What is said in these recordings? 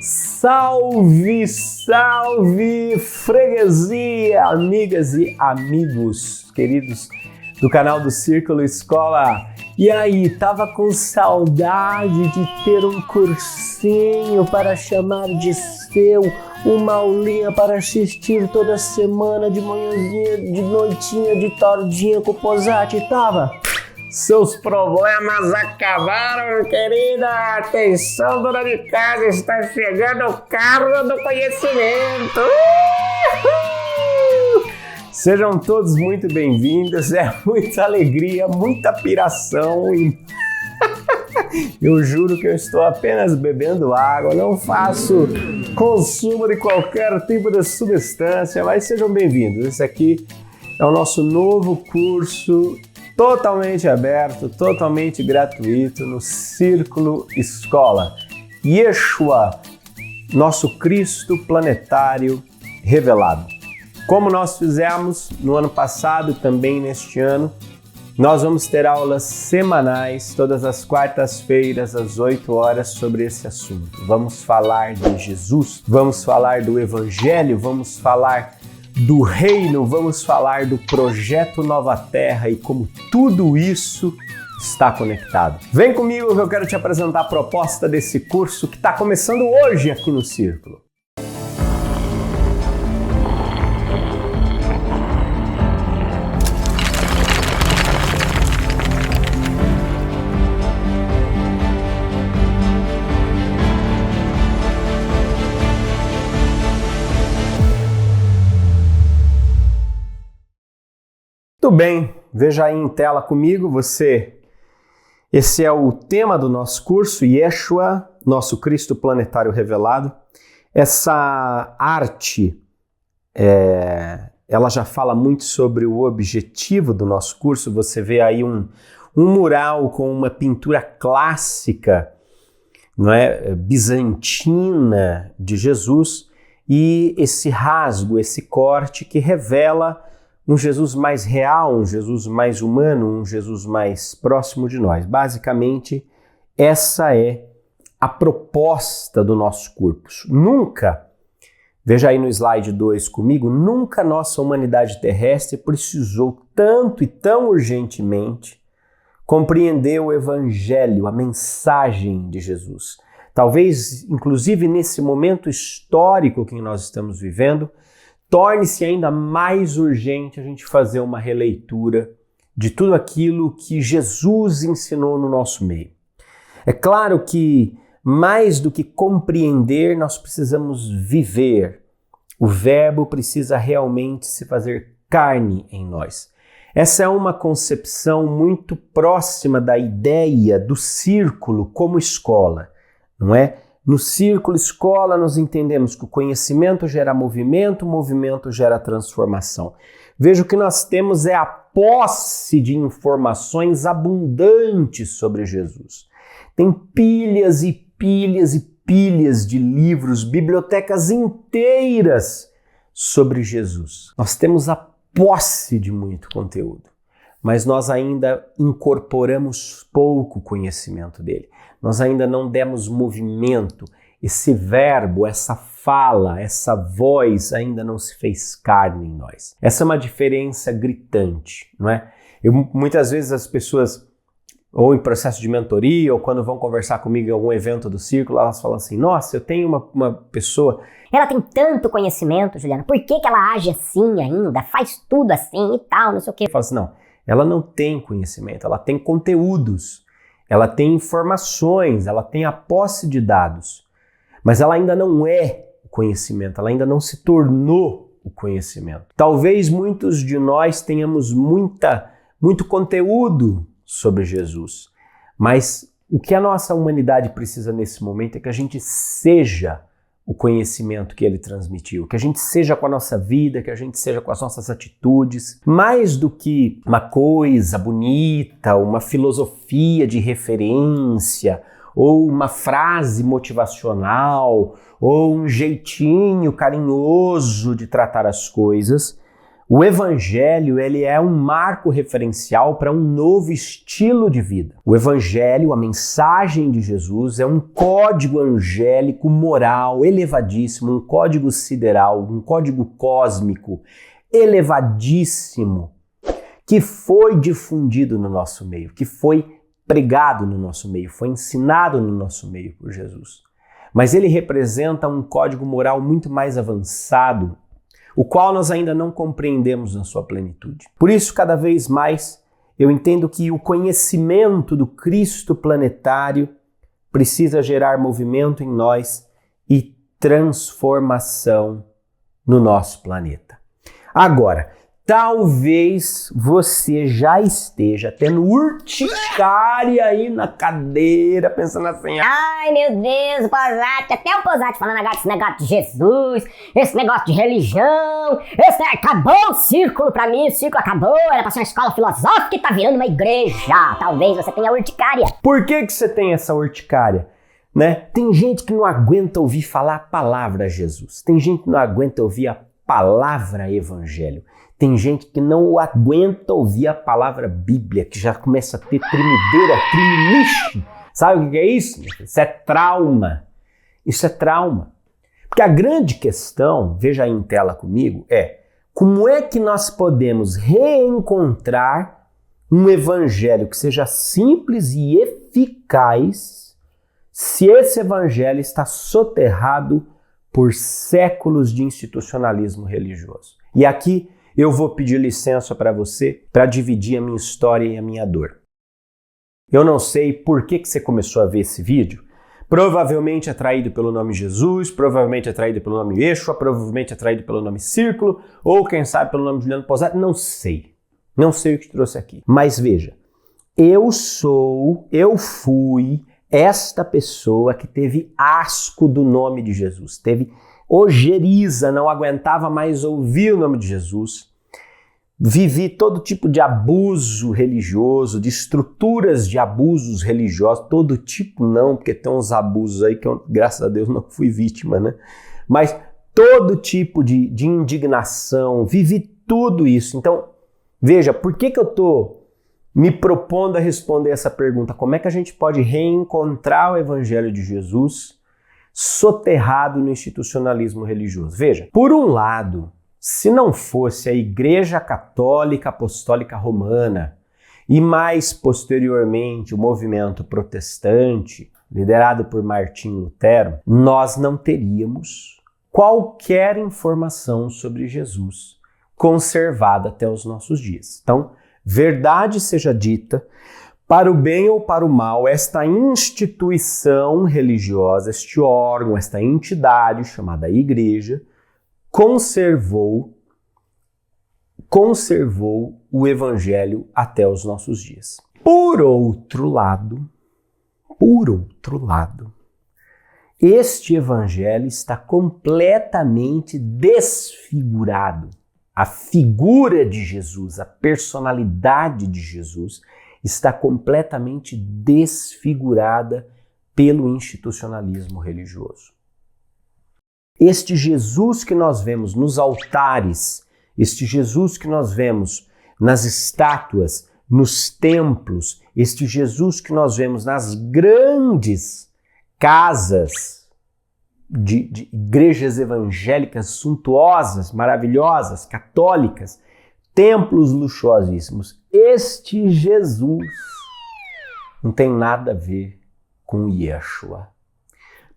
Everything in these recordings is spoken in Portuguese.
Salve, salve, freguesia, amigas e amigos queridos do canal do Círculo Escola. E aí, tava com saudade de ter um cursinho para chamar de seu, uma aulinha para assistir toda semana, de manhãzinha, de noitinha, de tardinha com o Posati, tava? Seus problemas acabaram, querida! Atenção, dona de casa, está chegando o carro do conhecimento! Sejam todos muito bem-vindos, é muita alegria, muita piração e eu juro que eu estou apenas bebendo água, não faço consumo de qualquer tipo de substância, mas sejam bem-vindos. Esse aqui é o nosso novo curso totalmente aberto, totalmente gratuito no Círculo Escola. Yeshua, nosso Cristo planetário revelado. Como nós fizemos no ano passado e também neste ano, nós vamos ter aulas semanais, todas as quartas-feiras, às 8 horas, sobre esse assunto. Vamos falar de Jesus, vamos falar do Evangelho, vamos falar do reino, vamos falar do projeto Nova Terra e como tudo isso está conectado. Vem comigo que eu quero te apresentar a proposta desse curso que está começando hoje aqui no Círculo. Muito bem, veja aí em tela comigo, esse é o tema do nosso curso, Yeshua, nosso Cristo planetário revelado. Essa arte, ela já fala muito sobre o objetivo do nosso curso. Você vê aí um mural com uma pintura clássica, não é, bizantina de Jesus, e esse rasgo, esse corte que revela um Jesus mais real, um Jesus mais humano, um Jesus mais próximo de nós. Basicamente, essa é a proposta do nosso curso. Nunca, veja aí no slide 2 comigo, nunca nossa humanidade terrestre precisou tanto e tão urgentemente compreender o Evangelho, a mensagem de Jesus. Talvez, inclusive, nesse momento histórico que nós estamos vivendo, torne-se ainda mais urgente a gente fazer uma releitura de tudo aquilo que Jesus ensinou no nosso meio. É claro que, mais do que compreender, nós precisamos viver. O Verbo precisa realmente se fazer carne em nós. Essa é uma concepção muito próxima da ideia do círculo como escola, não é? No Círculo Escola, nós entendemos que o conhecimento gera movimento, o movimento gera transformação. Veja, o que nós temos é a posse de informações abundantes sobre Jesus. Tem pilhas e pilhas e pilhas de livros, bibliotecas inteiras sobre Jesus. Nós temos a posse de muito conteúdo, mas nós ainda incorporamos pouco conhecimento dele. Nós ainda não demos movimento, esse verbo, essa fala, essa voz ainda não se fez carne em nós. Essa é uma diferença gritante, não é? Muitas vezes as pessoas, ou em processo de mentoria, ou quando vão conversar comigo em algum evento do Círculo, elas falam assim, nossa, eu tenho uma pessoa... Ela tem tanto conhecimento, Juliana, por que ela age assim ainda, faz tudo assim e tal, não sei o quê. Eu falo assim, não, ela não tem conhecimento, ela tem conteúdos. Ela tem informações, ela tem a posse de dados, mas ela ainda não é o conhecimento, ela ainda não se tornou o conhecimento. Talvez muitos de nós tenhamos muito conteúdo sobre Jesus, mas o que a nossa humanidade precisa nesse momento é que a gente seja o conhecimento que ele transmitiu, que a gente seja com a nossa vida, que a gente seja com as nossas atitudes, mais do que uma coisa bonita, uma filosofia de referência, ou uma frase motivacional, ou um jeitinho carinhoso de tratar as coisas. O Evangelho, ele é um marco referencial para um novo estilo de vida. O Evangelho, a mensagem de Jesus, é um código angélico moral elevadíssimo, um código sideral, um código cósmico elevadíssimo, que foi difundido no nosso meio, que foi pregado no nosso meio, foi ensinado no nosso meio por Jesus. Mas ele representa um código moral muito mais avançado, o qual nós ainda não compreendemos na sua plenitude. Por isso, cada vez mais, eu entendo que o conhecimento do Cristo planetário precisa gerar movimento em nós e transformação no nosso planeta. Agora, talvez você já esteja tendo urticária aí na cadeira, pensando assim: ai meu Deus, o Posati, até o Posati falando agora desse negócio de Jesus, esse negócio de religião, acabou o círculo pra mim, o círculo acabou, era pra ser uma escola filosófica e tá virando uma igreja. Talvez você tenha urticária. Por que você tem essa urticária? Né? Tem gente que não aguenta ouvir falar a palavra Jesus, tem gente que não aguenta ouvir a palavra Evangelho. Tem gente que não aguenta ouvir a palavra Bíblia, que já começa a ter tremedeira, tremelixe. Sabe o que é isso? Isso é trauma. Isso é trauma. Porque a grande questão, veja aí em tela comigo, é como é que nós podemos reencontrar um evangelho que seja simples e eficaz se esse evangelho está soterrado por séculos de institucionalismo religioso. E aqui eu vou pedir licença para você para dividir a minha história e a minha dor. Eu não sei por que você começou a ver esse vídeo. Provavelmente atraído pelo nome Jesus, provavelmente atraído pelo nome Yeshua, provavelmente atraído pelo nome Círculo, ou quem sabe pelo nome Juliano Posati, não sei. Não sei o que te trouxe aqui. Mas veja, eu fui esta pessoa que teve asco do nome de Jesus, teve ojeriza, não aguentava mais ouvir o nome de Jesus. Vivi todo tipo de abuso religioso, de estruturas de abusos religiosos, todo tipo não, porque tem uns abusos aí que eu, graças a Deus, não fui vítima, né? Mas todo tipo de indignação, vivi tudo isso. Então, veja, por que eu estou me propondo a responder essa pergunta? Como é que a gente pode reencontrar o Evangelho de Jesus soterrado no institucionalismo religioso? Veja, por um lado, se não fosse a Igreja Católica Apostólica Romana e mais posteriormente o movimento protestante, liderado por Martinho Lutero, nós não teríamos qualquer informação sobre Jesus conservada até os nossos dias. Então, verdade seja dita, para o bem ou para o mal, esta instituição religiosa, este órgão, esta entidade chamada Igreja, conservou o Evangelho até os nossos dias. Por outro lado, este Evangelho está completamente desfigurado. A figura de Jesus, a personalidade de Jesus está completamente desfigurada pelo institucionalismo religioso. Este Jesus que nós vemos nos altares, este Jesus que nós vemos nas estátuas, nos templos, este Jesus que nós vemos nas grandes casas de igrejas evangélicas suntuosas, maravilhosas, católicas, templos luxuosíssimos, este Jesus não tem nada a ver com Yeshua.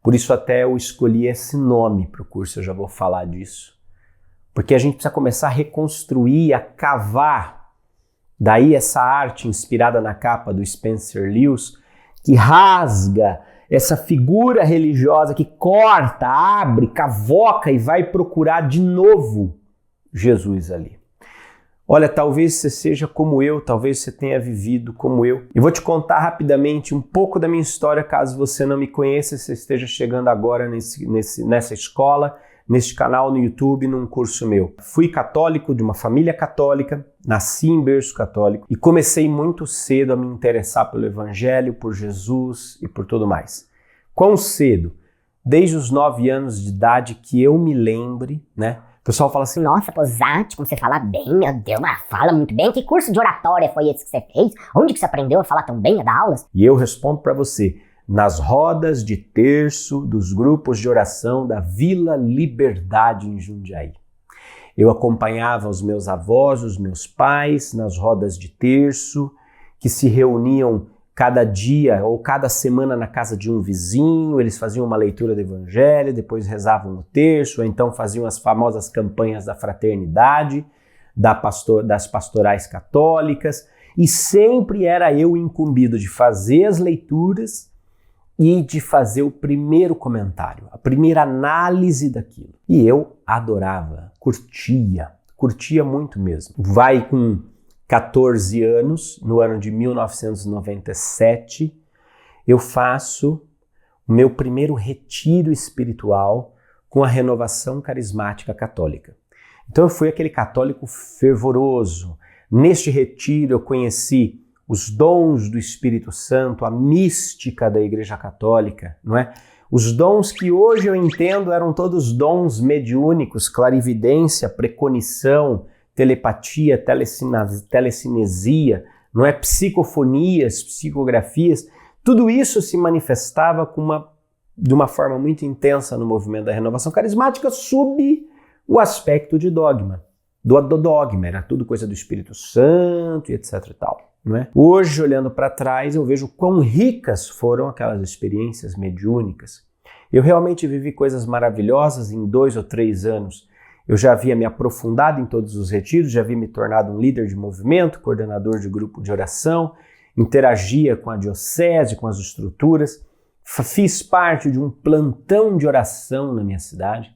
Por isso até eu escolhi esse nome para o curso, eu já vou falar disso. Porque a gente precisa começar a reconstruir, a cavar. Daí essa arte inspirada na capa do Spencer Lewis, que rasga essa figura religiosa, que corta, abre, cavoca e vai procurar de novo Jesus ali. Olha, talvez você seja como eu, talvez você tenha vivido como eu. E vou te contar rapidamente um pouco da minha história, caso você não me conheça, você esteja chegando agora nessa escola, neste canal no YouTube, num curso meu. Fui católico, de uma família católica, nasci em berço católico e comecei muito cedo a me interessar pelo Evangelho, por Jesus e por tudo mais. Quão cedo? Desde os 9 anos de idade que eu me lembre, né? O pessoal fala assim, Nossa, Posati, como você fala bem, meu Deus, mas fala muito bem. Que curso de oratória foi esse que você fez? Onde que você aprendeu a falar tão bem, a dar aulas? e eu respondo para você, nas rodas de terço dos grupos de oração da Vila Liberdade em Jundiaí. Eu acompanhava os meus avós, os meus pais nas rodas de terço, que se reuniam cada dia ou cada semana na casa de um vizinho, eles faziam uma leitura do evangelho, depois rezavam o terço, ou então faziam as famosas campanhas da fraternidade, das pastorais católicas, e sempre era eu incumbido de fazer as leituras e de fazer o primeiro comentário, a primeira análise daquilo. E eu adorava, curtia muito mesmo. Vai com 14 anos, no ano de 1997, eu faço o meu primeiro retiro espiritual com a Renovação Carismática Católica. Então eu fui aquele católico fervoroso. Neste retiro eu conheci os dons do Espírito Santo, a mística da Igreja Católica, não é? Os dons que hoje eu entendo eram todos dons mediúnicos, clarividência, preconição, telepatia, telecinesia, não é? Psicofonias, psicografias, tudo isso se manifestava de uma forma muito intensa no movimento da renovação carismática sob o aspecto de dogma. Do dogma, era tudo coisa do Espírito Santo e etc e tal. Não é? Hoje, olhando para trás, eu vejo quão ricas foram aquelas experiências mediúnicas. Eu realmente vivi coisas maravilhosas em 2 ou 3 anos. Eu já havia me aprofundado em todos os retiros, já havia me tornado um líder de movimento, coordenador de grupo de oração, interagia com a diocese, com as estruturas, fiz parte de um plantão de oração na minha cidade,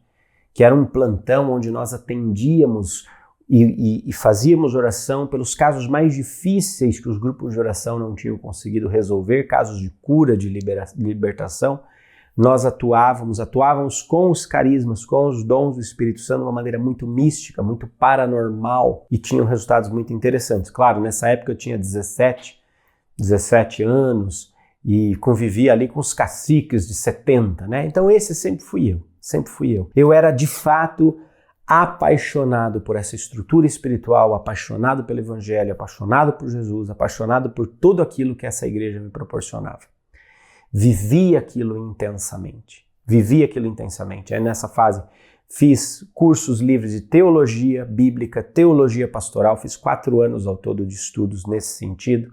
que era um plantão onde nós atendíamos e fazíamos oração pelos casos mais difíceis que os grupos de oração não tinham conseguido resolver, casos de cura, de libertação. Nós atuávamos com os carismas, com os dons do Espírito Santo de uma maneira muito mística, muito paranormal e tinham resultados muito interessantes. Claro, nessa época eu tinha 17 anos e convivia ali com os caciques de 70, né? Então esse sempre fui eu. Eu era de fato apaixonado por essa estrutura espiritual, apaixonado pelo Evangelho, apaixonado por Jesus, apaixonado por tudo aquilo que essa igreja me proporcionava. Vivi aquilo intensamente. Aí nessa fase fiz cursos livres de teologia bíblica, teologia pastoral, fiz 4 anos ao todo de estudos nesse sentido,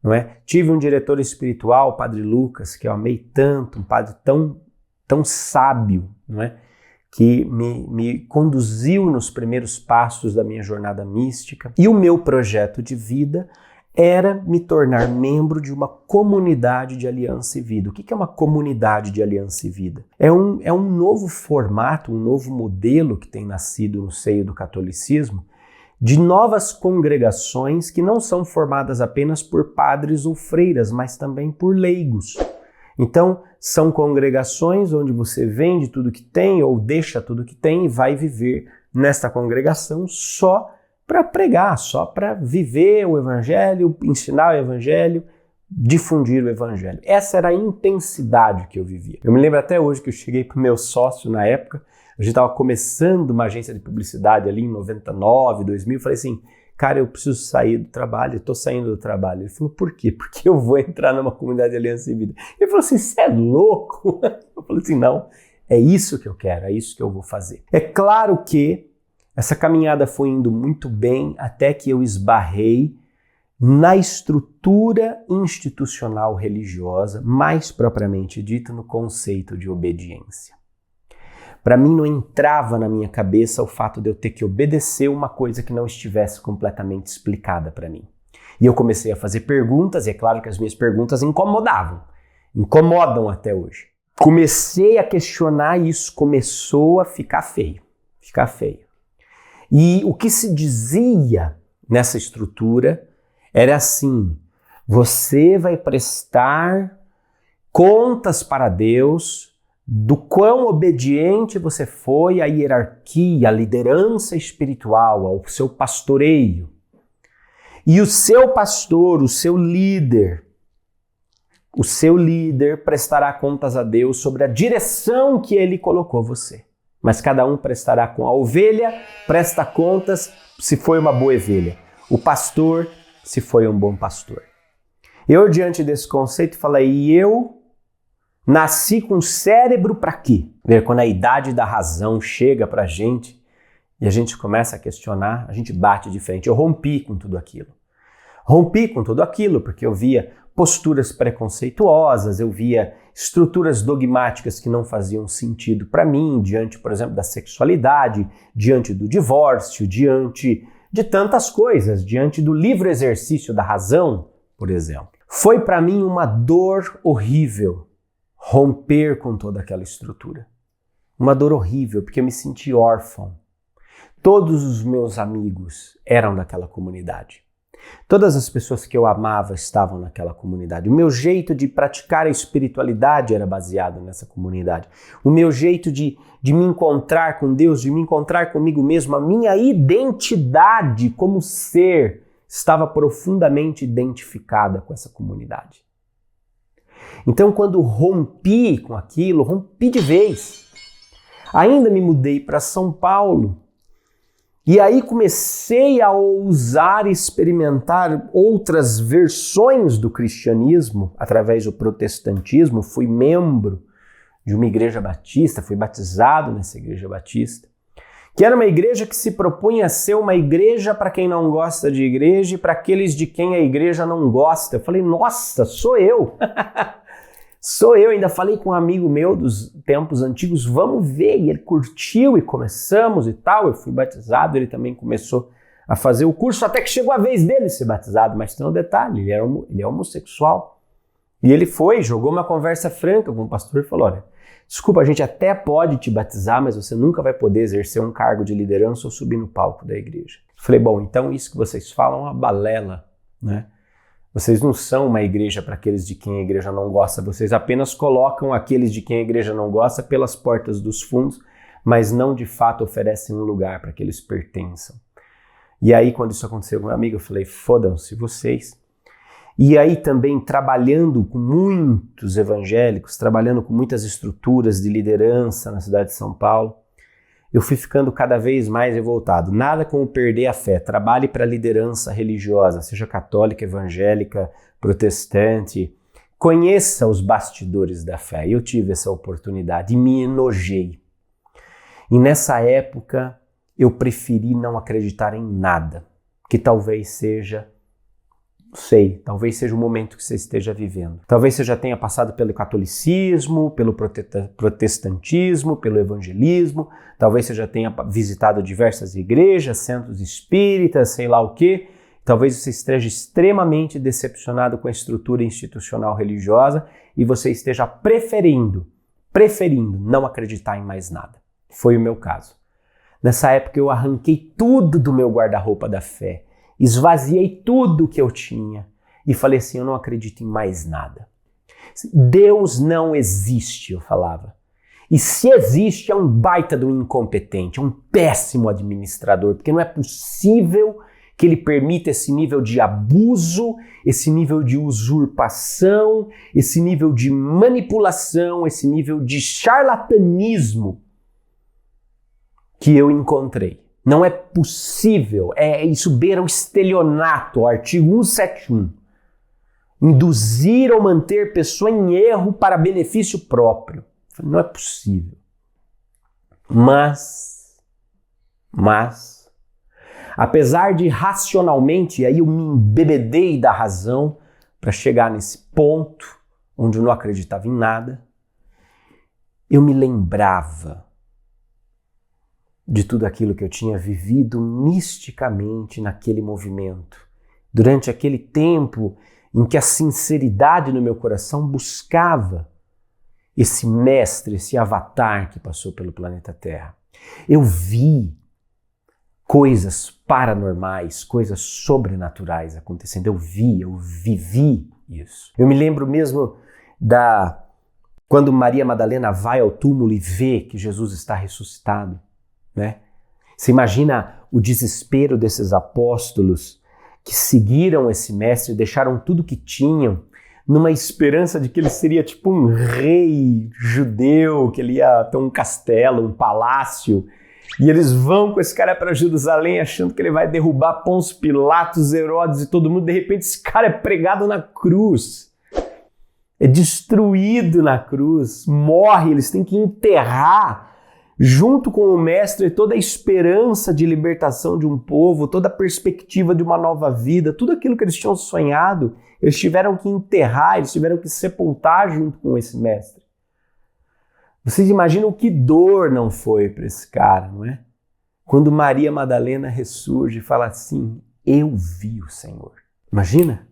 não é? Tive um diretor espiritual, o Padre Lucas, que eu amei tanto, um padre tão sábio, não é? Que me conduziu nos primeiros passos da minha jornada mística. E o meu projeto de vida era me tornar membro de uma comunidade de aliança e vida. O que é uma comunidade de aliança e vida? É um novo formato, um novo modelo que tem nascido no seio do catolicismo, de novas congregações que não são formadas apenas por padres ou freiras, mas também por leigos. Então, são congregações onde você vende tudo que tem ou deixa tudo que tem e vai viver nesta congregação só para pregar, só para viver o Evangelho, ensinar o Evangelho, difundir o Evangelho. Essa era a intensidade que eu vivia. Eu me lembro até hoje que eu cheguei para o meu sócio na época, a gente estava começando uma agência de publicidade ali em 99, 2000, eu falei assim, cara, eu preciso sair do trabalho, eu estou saindo do trabalho. Ele falou, por quê? Porque eu vou entrar numa comunidade de aliança e vida. Ele falou assim, você é louco? Eu falei assim, não, é isso que eu quero, é isso que eu vou fazer. É claro que essa caminhada foi indo muito bem até que eu esbarrei na estrutura institucional religiosa, mais propriamente dito no conceito de obediência. Para mim não entrava na minha cabeça o fato de eu ter que obedecer uma coisa que não estivesse completamente explicada para mim. E eu comecei a fazer perguntas, e é claro que as minhas perguntas incomodam até hoje. Comecei a questionar e isso começou a ficar feio. E o que se dizia nessa estrutura era assim, você vai prestar contas para Deus do quão obediente você foi à hierarquia, à liderança espiritual, ao seu pastoreio. E o seu pastor, o seu líder prestará contas a Deus sobre a direção que ele colocou você. mas cada um prestará com a ovelha, presta contas se foi uma boa ovelha. O pastor, se foi um bom pastor. Eu, diante desse conceito, falei, e eu nasci com cérebro para quê? Ver, quando a idade da razão chega para a gente e a gente começa a questionar, a gente bate de frente. Eu rompi com tudo aquilo. Rompi com tudo aquilo porque eu via posturas preconceituosas, eu via estruturas dogmáticas que não faziam sentido para mim, diante, por exemplo, da sexualidade, diante do divórcio, diante de tantas coisas, diante do livre exercício da razão, por exemplo. Foi para mim uma dor horrível romper com toda aquela estrutura. Uma dor horrível, porque eu me senti órfão. Todos os meus amigos eram daquela comunidade. Todas as pessoas que eu amava estavam naquela comunidade. O meu jeito de praticar a espiritualidade era baseado nessa comunidade. O meu jeito de me encontrar com Deus, de me encontrar comigo mesmo, a minha identidade como ser estava profundamente identificada com essa comunidade. Então, quando rompi com aquilo, rompi de vez. Ainda me mudei para São Paulo. E aí comecei a ousar experimentar outras versões do cristianismo através do protestantismo. Fui membro de uma igreja batista, fui batizado nessa igreja batista, que era uma igreja que se propunha a ser uma igreja para quem não gosta de igreja e para aqueles de quem a igreja não gosta. Eu falei, nossa, sou eu! Sou eu, ainda falei com um amigo meu dos tempos antigos, vamos ver, e ele curtiu e começamos e tal, eu fui batizado, ele também começou a fazer o curso, até que chegou a vez dele ser batizado, mas tem um detalhe, ele é homossexual. E ele foi, jogou uma conversa franca com o pastor e falou, olha, desculpa, a gente até pode te batizar, mas você nunca vai poder exercer um cargo de liderança ou subir no palco da igreja. Eu falei, bom, então isso que vocês falam é uma balela, né? Vocês não são uma igreja para aqueles de quem a igreja não gosta, vocês apenas colocam aqueles de quem a igreja não gosta pelas portas dos fundos, mas não de fato oferecem um lugar para que eles pertençam. E aí, quando isso aconteceu com meu amigo, eu falei, fodam-se vocês. E aí também trabalhando com muitos evangélicos, trabalhando com muitas estruturas de liderança na cidade de São Paulo, eu fui ficando cada vez mais revoltado. Nada como perder a fé. Trabalhe para a liderança religiosa, seja católica, evangélica, protestante. Conheça os bastidores da fé. Eu tive essa oportunidade e me enojei. E nessa época eu preferi não acreditar em nada, que talvez seja... talvez seja o momento que você esteja vivendo. Talvez você já tenha passado pelo catolicismo, pelo protestantismo, pelo evangelismo, talvez você já tenha visitado diversas igrejas, centros espíritas, sei lá o quê. Talvez você esteja extremamente decepcionado com a estrutura institucional religiosa e você esteja preferindo não acreditar em mais nada. Foi o meu caso. Nessa época eu arranquei tudo do meu guarda-roupa da fé. Esvaziei tudo que eu tinha e falei assim, eu não acredito em mais nada. Deus não existe, eu falava. E se existe, é um baita do incompetente, é um péssimo administrador, porque não é possível que ele permita esse nível de abuso, esse nível de usurpação, esse nível de manipulação, esse nível de charlatanismo que eu encontrei. Não é possível, isso beira o estelionato, o artigo 171. Induzir ou manter pessoa em erro para benefício próprio. Não é possível. Mas, apesar de racionalmente, aí eu me embebedei da razão para chegar nesse ponto onde eu não acreditava em nada, eu me lembrava de tudo aquilo que eu tinha vivido misticamente naquele movimento, durante aquele tempo em que a sinceridade no meu coração buscava esse mestre, esse avatar que passou pelo planeta Terra. Eu vi coisas paranormais, coisas sobrenaturais acontecendo. Eu vivi isso. Eu me lembro mesmo quando Maria Madalena vai ao túmulo e vê que Jesus está ressuscitado. Né? Você imagina o desespero desses apóstolos que seguiram esse mestre, deixaram tudo que tinham, numa esperança de que ele seria tipo um rei judeu, que ele ia ter um castelo, um palácio. E eles vão com esse cara para Jerusalém achando que ele vai derrubar Pôncio Pilatos, Herodes e todo mundo. De repente esse cara é pregado na cruz. É destruído na cruz, morre, eles têm que enterrar junto com o mestre toda a esperança de libertação de um povo, toda a perspectiva de uma nova vida, tudo aquilo que eles tinham sonhado, eles tiveram que enterrar, eles tiveram que sepultar junto com esse mestre. Vocês imaginam que dor não foi para esse cara, não é? Quando Maria Madalena ressurge e fala assim, eu vi o Senhor. Imagina?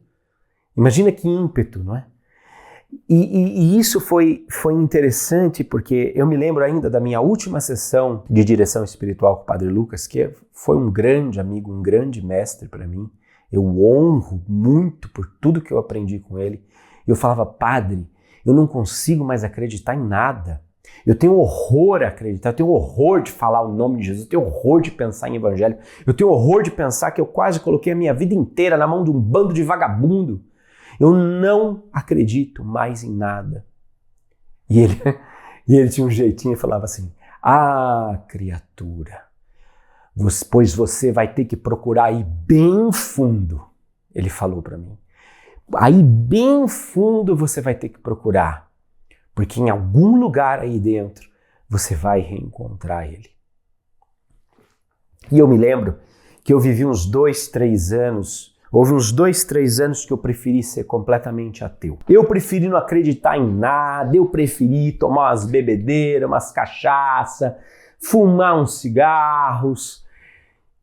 Imagina que ímpeto, não é? E isso foi interessante porque eu me lembro ainda da minha última sessão de direção espiritual com o Padre Lucas, que foi um grande amigo, um grande mestre para mim. Eu honro muito por tudo que eu aprendi com ele. Eu falava, Padre, eu não consigo mais acreditar em nada. Eu tenho horror a acreditar, eu tenho horror de falar o nome de Jesus, eu tenho horror de pensar em evangelho, eu tenho horror de pensar que eu quase coloquei a minha vida inteira na mão de um bando de vagabundo. Eu não acredito mais em nada. E ele tinha um jeitinho e falava assim, criatura, pois você vai ter que procurar aí bem fundo. Ele falou para mim, aí bem fundo você vai ter que procurar, porque em algum lugar aí dentro você vai reencontrar ele. E eu me lembro que eu vivi uns 2, 3 anos. Houve uns 2, 3 anos que eu preferi ser completamente ateu. Eu preferi não acreditar em nada, eu preferi tomar umas bebedeiras, umas cachaça, fumar uns cigarros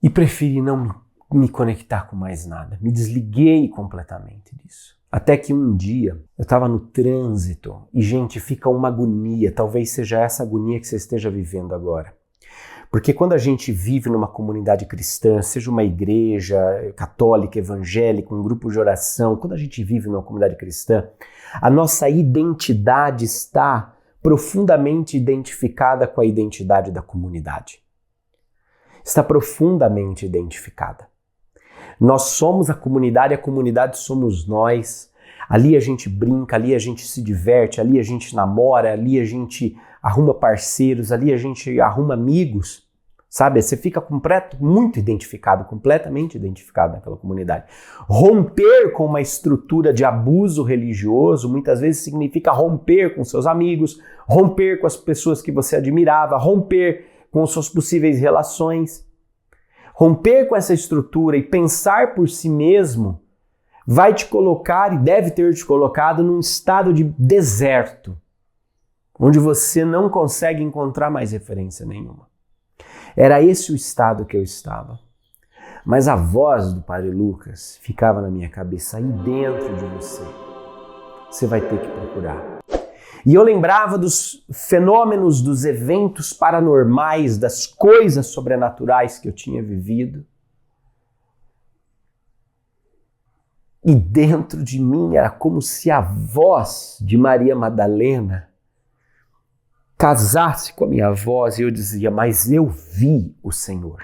e preferi não me conectar com mais nada. Me desliguei completamente disso. Até que um dia eu estava no trânsito e, gente, fica uma agonia, talvez seja essa agonia que você esteja vivendo agora. Porque quando a gente vive numa comunidade cristã, seja uma igreja católica, evangélica, um grupo de oração, quando a gente vive numa comunidade cristã, a nossa identidade está profundamente identificada com a identidade da comunidade. Está profundamente identificada. Nós somos a comunidade somos nós. Ali a gente brinca, ali a gente se diverte, ali a gente namora, ali a gente arruma parceiros, ali a gente arruma amigos, sabe? Você fica muito identificado, completamente identificado naquela comunidade. Romper com uma estrutura de abuso religioso muitas vezes significa romper com seus amigos, romper com as pessoas que você admirava, romper com suas possíveis relações. Romper com essa estrutura e pensar por si mesmo vai te colocar e deve ter te colocado num estado de deserto, onde você não consegue encontrar mais referência nenhuma. Era esse o estado que eu estava. Mas a voz do Padre Lucas ficava na minha cabeça, aí dentro de você. Você vai ter que procurar. E eu lembrava dos fenômenos, dos eventos paranormais, das coisas sobrenaturais que eu tinha vivido. E dentro de mim era como se a voz de Maria Madalena casasse com a minha voz e eu dizia, mas eu vi o Senhor.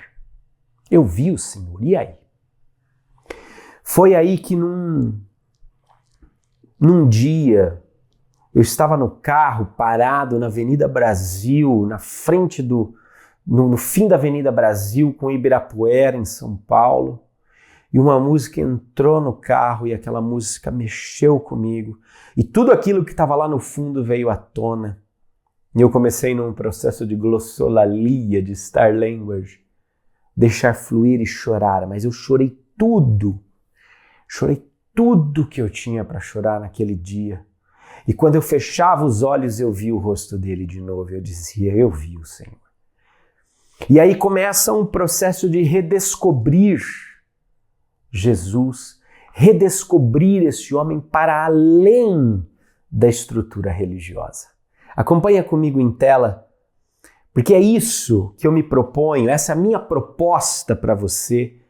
Eu vi o Senhor. E aí? Foi aí que num dia eu estava no carro parado na Avenida Brasil, na frente no fim da Avenida Brasil com Ibirapuera em São Paulo. E uma música entrou no carro e aquela música mexeu comigo. E tudo aquilo que estava lá no fundo veio à tona. E eu comecei num processo de glossolalia, de star language, deixar fluir e chorar. Mas eu chorei tudo que eu tinha para chorar naquele dia. E quando eu fechava os olhos, eu vi o rosto dele de novo. Eu dizia, eu vi o Senhor. E aí começa um processo de redescobrir Jesus, redescobrir esse homem para além da estrutura religiosa. Acompanha comigo em tela, porque é isso que eu me proponho, essa é a minha proposta para você,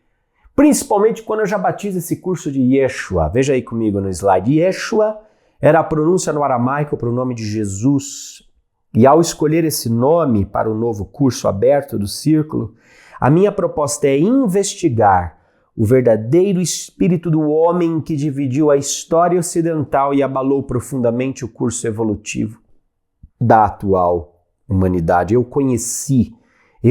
principalmente quando eu já batizo esse curso de Yeshua. Veja aí comigo no slide. Yeshua era a pronúncia no aramaico para o nome de Jesus. E ao escolher esse nome para o novo curso aberto do Círculo, a minha proposta é investigar o verdadeiro espírito do homem que dividiu a história ocidental e abalou profundamente o curso evolutivo da atual humanidade. Eu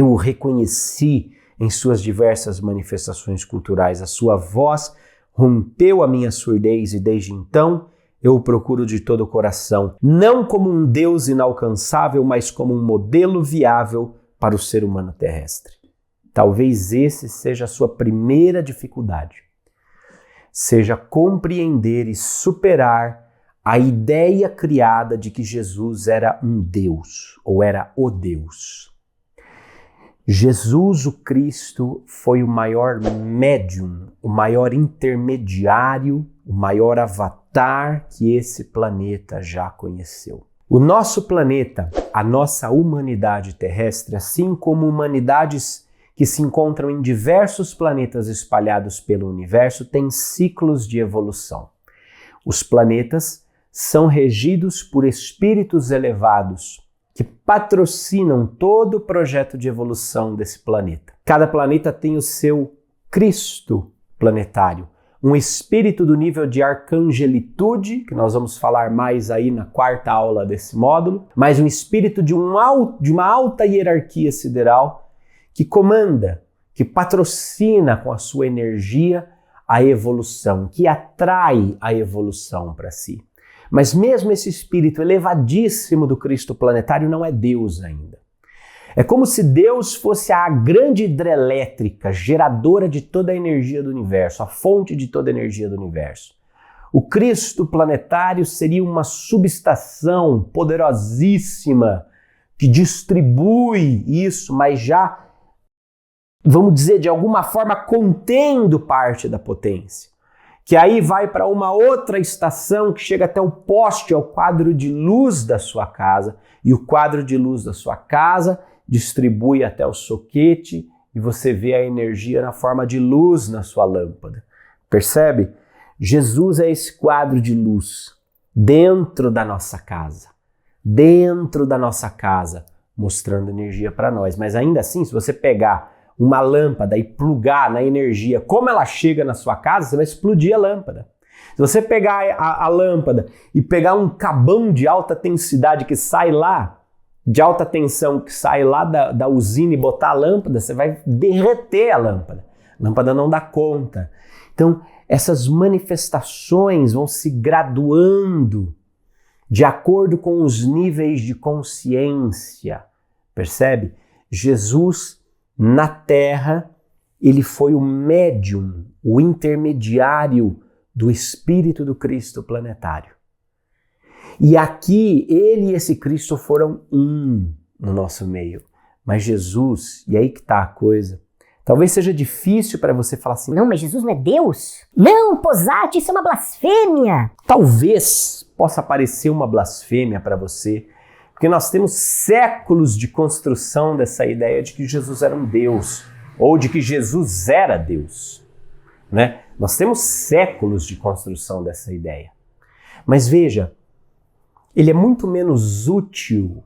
o reconheci em suas diversas manifestações culturais. A sua voz rompeu a minha surdez e desde então eu o procuro de todo o coração, não como um Deus inalcançável, mas como um modelo viável para o ser humano terrestre. Talvez esse seja a sua primeira dificuldade. Seja compreender e superar a ideia criada de que Jesus era um Deus, ou era o Deus. Jesus, o Cristo, foi o maior médium, o maior intermediário, o maior avatar que esse planeta já conheceu. O nosso planeta, a nossa humanidade terrestre, assim como humanidades que se encontram em diversos planetas espalhados pelo universo, tem ciclos de evolução. Os planetas são regidos por espíritos elevados que patrocinam todo o projeto de evolução desse planeta. Cada planeta tem o seu Cristo planetário, um espírito do nível de arcangelitude, que nós vamos falar mais aí na 4ª aula desse módulo, mas um espírito de uma alta hierarquia sideral que comanda, que patrocina com a sua energia a evolução, que atrai a evolução para si. Mas mesmo esse espírito elevadíssimo do Cristo planetário não é Deus ainda. É como se Deus fosse a grande hidrelétrica, geradora de toda a energia do universo, a fonte de toda a energia do universo. O Cristo planetário seria uma subestação poderosíssima que distribui isso, mas já, vamos dizer, de alguma forma contendo parte da potência. Que aí vai para uma outra estação que chega até o poste, ao quadro de luz da sua casa, e o quadro de luz da sua casa distribui até o soquete e você vê a energia na forma de luz na sua lâmpada. Percebe? Jesus é esse quadro de luz dentro da nossa casa, mostrando energia para nós. Mas ainda assim, se você pegar uma lâmpada e plugar na energia, como ela chega na sua casa, você vai explodir a lâmpada. Se você pegar a lâmpada e pegar um cabão de alta densidade que sai lá, de alta tensão que sai lá da usina e botar a lâmpada, você vai derreter a lâmpada. A lâmpada não dá conta. Então, essas manifestações vão se graduando de acordo com os níveis de consciência. Percebe? Jesus na Terra, ele foi o médium, o intermediário do Espírito do Cristo planetário. E aqui, ele e esse Cristo foram um no nosso meio. Mas Jesus, e aí que está a coisa, talvez seja difícil para você falar assim, não, mas Jesus não é Deus? Não, Posati, isso é uma blasfêmia. Talvez possa parecer uma blasfêmia para você, porque nós temos séculos de construção dessa ideia de que Jesus era um Deus, ou de que Jesus era Deus, né? Nós temos séculos de construção dessa ideia. Mas veja, ele é muito menos útil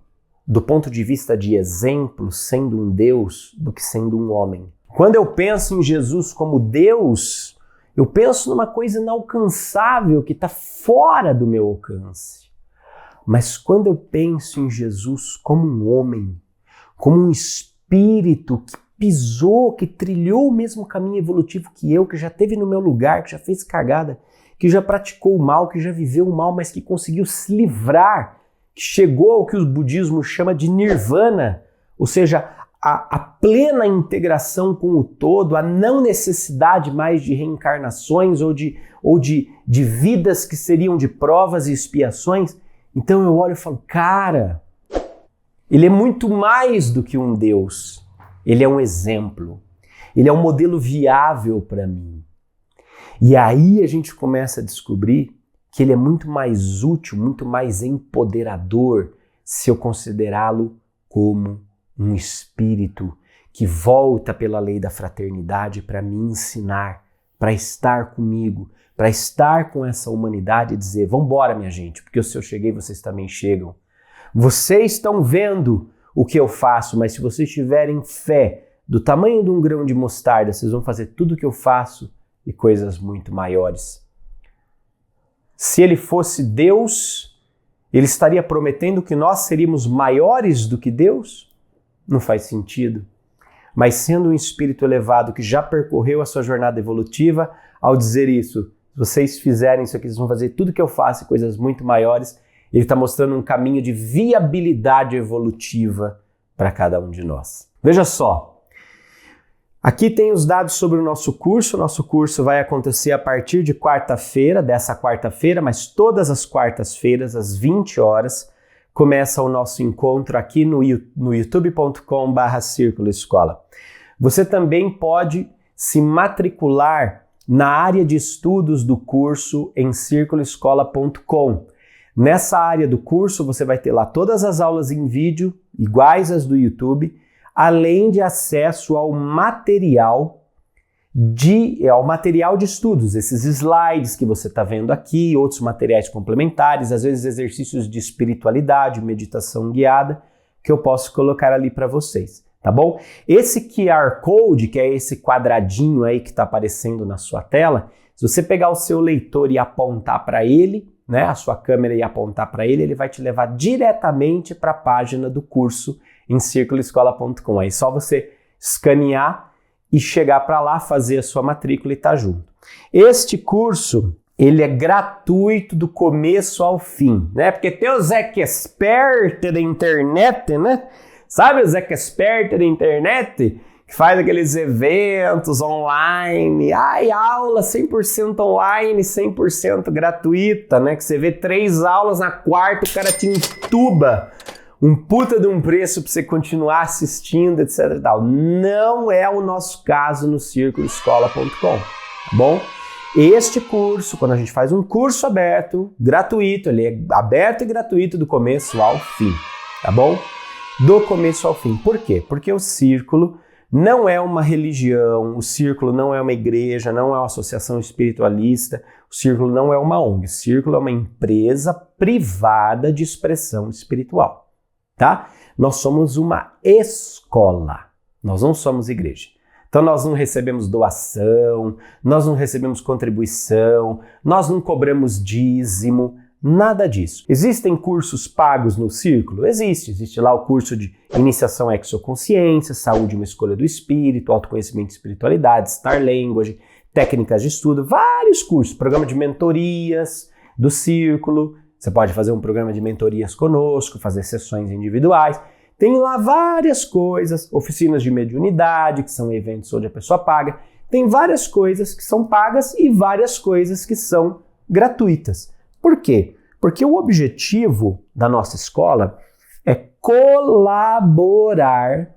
do ponto de vista de exemplo, sendo um Deus, do que sendo um homem. Quando eu penso em Jesus como Deus, eu penso numa coisa inalcançável que está fora do meu alcance. Mas quando eu penso em Jesus como um homem, como um espírito que pisou, que trilhou o mesmo caminho evolutivo que eu, que já esteve no meu lugar, que já fez cagada, que já praticou o mal, que já viveu o mal, mas que conseguiu se livrar, que chegou ao que o budismo chama de nirvana, ou seja, a plena integração com o todo, a não necessidade mais de reencarnações ou de vidas que seriam de provas e expiações. Então eu olho e falo, cara, ele é muito mais do que um Deus. Ele é um exemplo. Ele é um modelo viável para mim. E aí a gente começa a descobrir que ele é muito mais útil, muito mais empoderador se eu considerá-lo como um espírito que volta pela lei da fraternidade para me ensinar, para estar comigo, para estar com essa humanidade e dizer, vambora minha gente, porque se eu cheguei, vocês também chegam. Vocês estão vendo o que eu faço, mas se vocês tiverem fé, do tamanho de um grão de mostarda, vocês vão fazer tudo o que eu faço e coisas muito maiores. Se ele fosse Deus, ele estaria prometendo que nós seríamos maiores do que Deus? Não faz sentido. Mas sendo um espírito elevado que já percorreu a sua jornada evolutiva, ao dizer isso, se vocês fizerem isso aqui, vocês vão fazer tudo que eu faço e coisas muito maiores, ele está mostrando um caminho de viabilidade evolutiva para cada um de nós. Veja só, aqui tem os dados sobre o nosso curso. O nosso curso vai acontecer a partir de quarta-feira, dessa quarta-feira, mas todas as quartas-feiras, às 20 horas, começa o nosso encontro aqui no youtube.com/Círculo Escola. Você também pode se matricular na área de estudos do curso em circuloescola.com. Nessa área do curso você vai ter lá todas as aulas em vídeo, iguais às do YouTube, além de acesso ao material de estudos, esses slides que você está vendo aqui, outros materiais complementares, às vezes exercícios de espiritualidade, meditação guiada, que eu posso colocar ali para vocês, tá bom? Esse QR Code, que é esse quadradinho aí que está aparecendo na sua tela, se você pegar o seu leitor e apontar para ele, né, a sua câmera e apontar para ele, ele vai te levar diretamente para a página do curso em circuloescola.com. Aí só você escanear e chegar para lá, fazer a sua matrícula e estar junto. Este curso, ele é gratuito do começo ao fim, né? Porque tem o Zeca Expert da internet, né? Sabe o Zeca Expert da internet? Que faz aqueles eventos online, aula 100% online, 100% gratuita, né? Que você vê 3 aulas, na quarta o cara te entuba um puta de um preço para você continuar assistindo, etc e tal. Não é o nosso caso no circuloescola.com, tá bom? Este curso, quando a gente faz um curso aberto, gratuito, ele é aberto e gratuito do começo ao fim, tá bom? Do começo ao fim. Por quê? Porque o Círculo não é uma religião, o Círculo não é uma igreja, não é uma associação espiritualista, o Círculo não é uma ONG, o Círculo é uma empresa privada de expressão espiritual. Tá? Nós somos uma escola, nós não somos igreja. Então nós não recebemos doação, nós não recebemos contribuição, nós não cobramos dízimo, nada disso. Existem cursos pagos no Círculo? Existe lá o curso de Iniciação à Exoconsciência, Saúde e uma Escolha do Espírito, Autoconhecimento e Espiritualidade, Star Language, Técnicas de Estudo, vários cursos, programa de mentorias do Círculo. Você pode fazer um programa de mentorias conosco, fazer sessões individuais. Tem lá várias coisas, oficinas de mediunidade, que são eventos onde a pessoa paga. Tem várias coisas que são pagas e várias coisas que são gratuitas. Por quê? Porque o objetivo da nossa escola é colaborar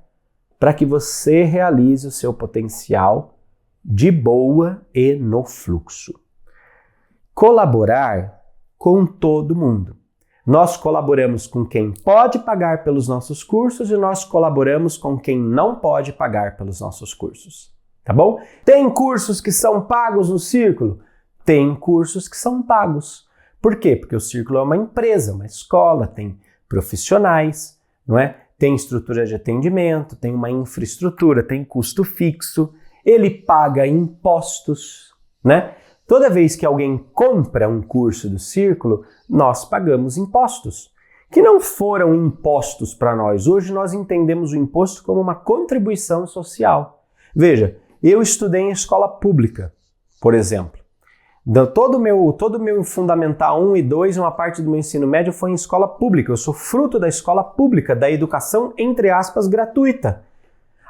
para que você realize o seu potencial de boa e no fluxo. Colaborar com todo mundo. Nós colaboramos com quem pode pagar pelos nossos cursos e nós colaboramos com quem não pode pagar pelos nossos cursos. Tá bom? Tem cursos que são pagos no Círculo? Tem cursos que são pagos. Por quê? Porque o Círculo é uma empresa, uma escola, tem profissionais, não é? Tem estrutura de atendimento, tem uma infraestrutura, tem custo fixo, ele paga impostos, né? Toda vez que alguém compra um curso do Círculo, nós pagamos impostos, que não foram impostos para nós. Hoje nós entendemos o imposto como uma contribuição social. Veja, eu estudei em escola pública, por exemplo. Todo o meu Fundamental 1 e 2, uma parte do meu ensino médio foi em escola pública. Eu sou fruto da escola pública, da educação, entre aspas, gratuita.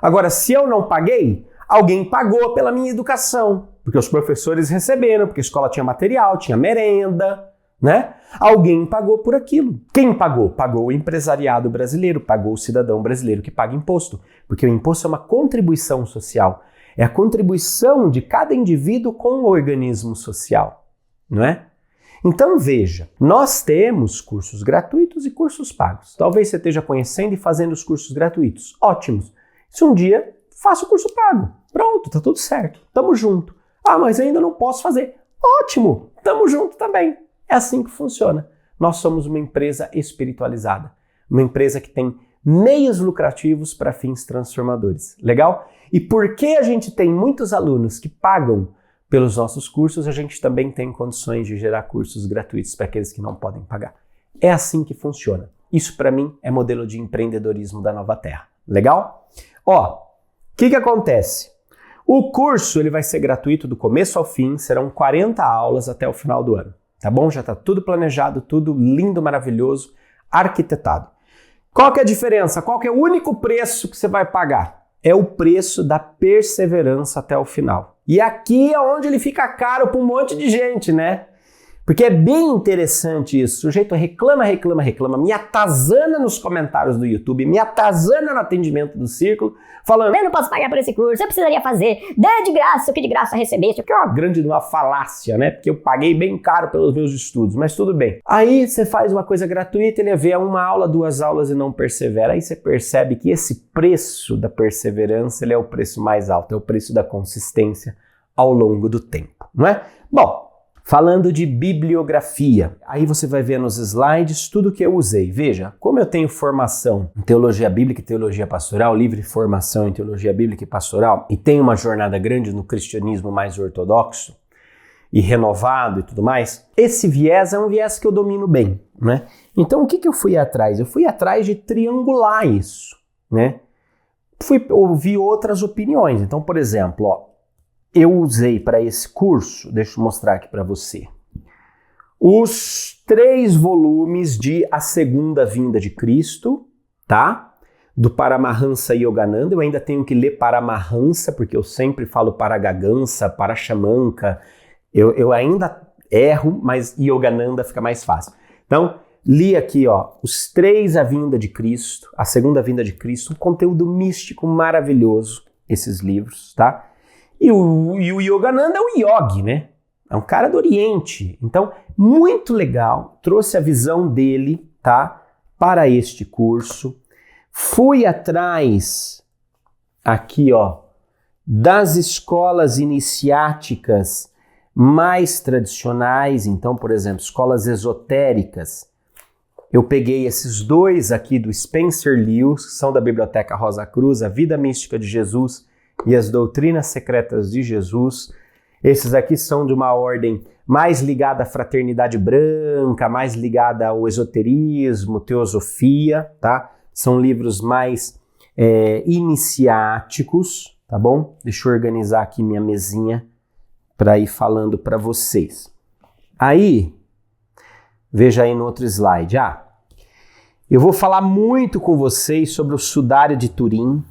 Agora, se eu não paguei, alguém pagou pela minha educação. Porque os professores receberam, porque a escola tinha material, tinha merenda, né? Alguém pagou por aquilo. Quem pagou? Pagou o empresariado brasileiro, pagou o cidadão brasileiro que paga imposto. Porque o imposto é uma contribuição social. É a contribuição de cada indivíduo com o organismo social, não é? Então veja, nós temos cursos gratuitos e cursos pagos. Talvez você esteja conhecendo e fazendo os cursos gratuitos. Ótimos. Se um dia, faça o curso pago. Pronto, tá tudo certo. Tamo junto. Ah, mas ainda não posso fazer. Ótimo, tamo junto também. É assim que funciona. Nós somos uma empresa espiritualizada, uma empresa que tem meios lucrativos para fins transformadores. Legal? E porque a gente tem muitos alunos que pagam pelos nossos cursos, a gente também tem condições de gerar cursos gratuitos para aqueles que não podem pagar. É assim que funciona. Isso para mim é modelo de empreendedorismo da Nova Terra. Legal? Ó, o que acontece? O curso ele vai ser gratuito do começo ao fim, serão 40 aulas até o final do ano. Tá bom? Já está tudo planejado, tudo lindo, maravilhoso, arquitetado. Qual que é a diferença? Qual que é o único preço que você vai pagar? É o preço da perseverança até o final. E aqui é onde ele fica caro para um monte de gente, né? Porque é bem interessante isso. O sujeito reclama, me atazana nos comentários do YouTube, me atazana no atendimento do Círculo, falando: eu não posso pagar por esse curso, eu precisaria fazer, dê de graça, o que de graça recebeste. O que é uma grande uma falácia, né? Porque eu paguei bem caro pelos meus estudos, mas tudo bem. Aí você faz uma coisa gratuita, ele vê uma aula, 2 aulas e não persevera. Aí você percebe que esse preço da perseverança ele é o preço mais alto, é o preço da consistência ao longo do tempo, não é? Bom, falando de bibliografia, aí você vai ver nos slides tudo que eu usei. Veja, como eu tenho formação em teologia bíblica e teologia pastoral, livre formação em teologia bíblica e pastoral, e tenho uma jornada grande no cristianismo mais ortodoxo e renovado e tudo mais, esse viés é um viés que eu domino bem, né? Então o que eu fui atrás? Eu fui atrás de triangular isso, né? Fui ouvir outras opiniões. Então, por exemplo, ó, eu usei para esse curso, deixa eu mostrar aqui para você, os 3 volumes de A Segunda Vinda de Cristo, tá? Do Paramahansa Yogananda. Eu ainda tenho que ler Paramahansa, porque eu sempre falo Paragagansa, Parashamanka. Eu ainda erro, mas Yogananda fica mais fácil. Então, li aqui, ó, os 3 A Vinda de Cristo, A Segunda Vinda de Cristo, um conteúdo místico maravilhoso, esses livros, tá? E o Yogananda é um yogi, né? É um cara do Oriente. Então, muito legal. Trouxe a visão dele, tá? Para este curso. Fui atrás, aqui, ó, das escolas iniciáticas mais tradicionais. Então, por exemplo, escolas esotéricas. Eu peguei esses 2 aqui do Spencer Lewis, que são da Biblioteca Rosa Cruz, A Vida Mística de Jesus e as Doutrinas Secretas de Jesus. Esses aqui são de uma ordem mais ligada à fraternidade branca, mais ligada ao esoterismo, teosofia, tá? São livros mais iniciáticos, tá bom? Deixa eu organizar aqui minha mesinha para ir falando para vocês. Aí, veja aí no outro slide. Eu vou falar muito com vocês sobre o Sudário de Turim.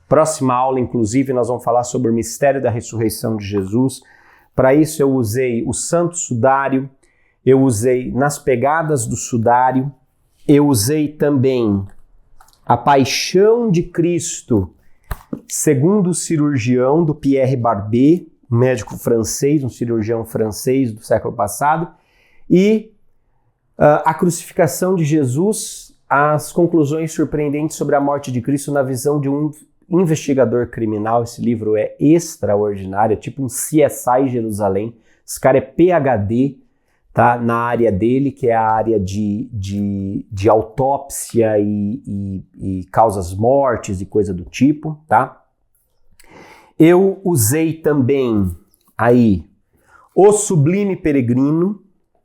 Próxima aula, inclusive, nós vamos falar sobre o mistério da ressurreição de Jesus. Para isso eu usei o Santo Sudário, eu usei Nas Pegadas do Sudário, eu usei também A Paixão de Cristo, segundo o cirurgião, do Pierre Barbet, um médico francês, um cirurgião francês do século passado, e A Crucificação de Jesus, as conclusões surpreendentes sobre a morte de Cristo na visão de um investigador criminal. Esse livro é extraordinário, é tipo um CSI Jerusalém. Esse cara é PhD, tá, na área dele, que é a área de autópsia e causas mortes e coisa do tipo, tá? Eu usei também aí O Sublime Peregrino,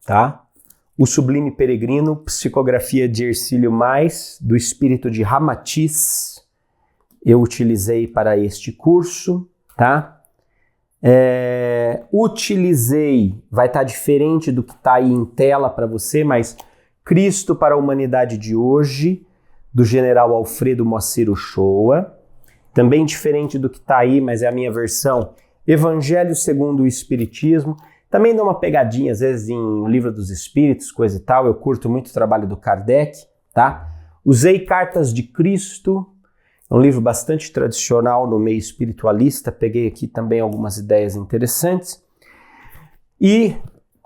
tá? O Sublime Peregrino, psicografia de Ercílio Mais, do espírito de Ramatiz. Eu utilizei para este curso, tá? Utilizei, vai estar diferente do que está aí em tela para você, mas Cristo para a Humanidade de Hoje, do general Alfredo Moacir Uchoa. Também diferente do que está aí, mas é a minha versão, Evangelho segundo o Espiritismo. Também dá uma pegadinha, às vezes, em O Livro dos Espíritos, coisa e tal. Eu curto muito o trabalho do Kardec, tá? Usei Cartas de Cristo, é um livro bastante tradicional no meio espiritualista. Peguei aqui também algumas ideias interessantes. E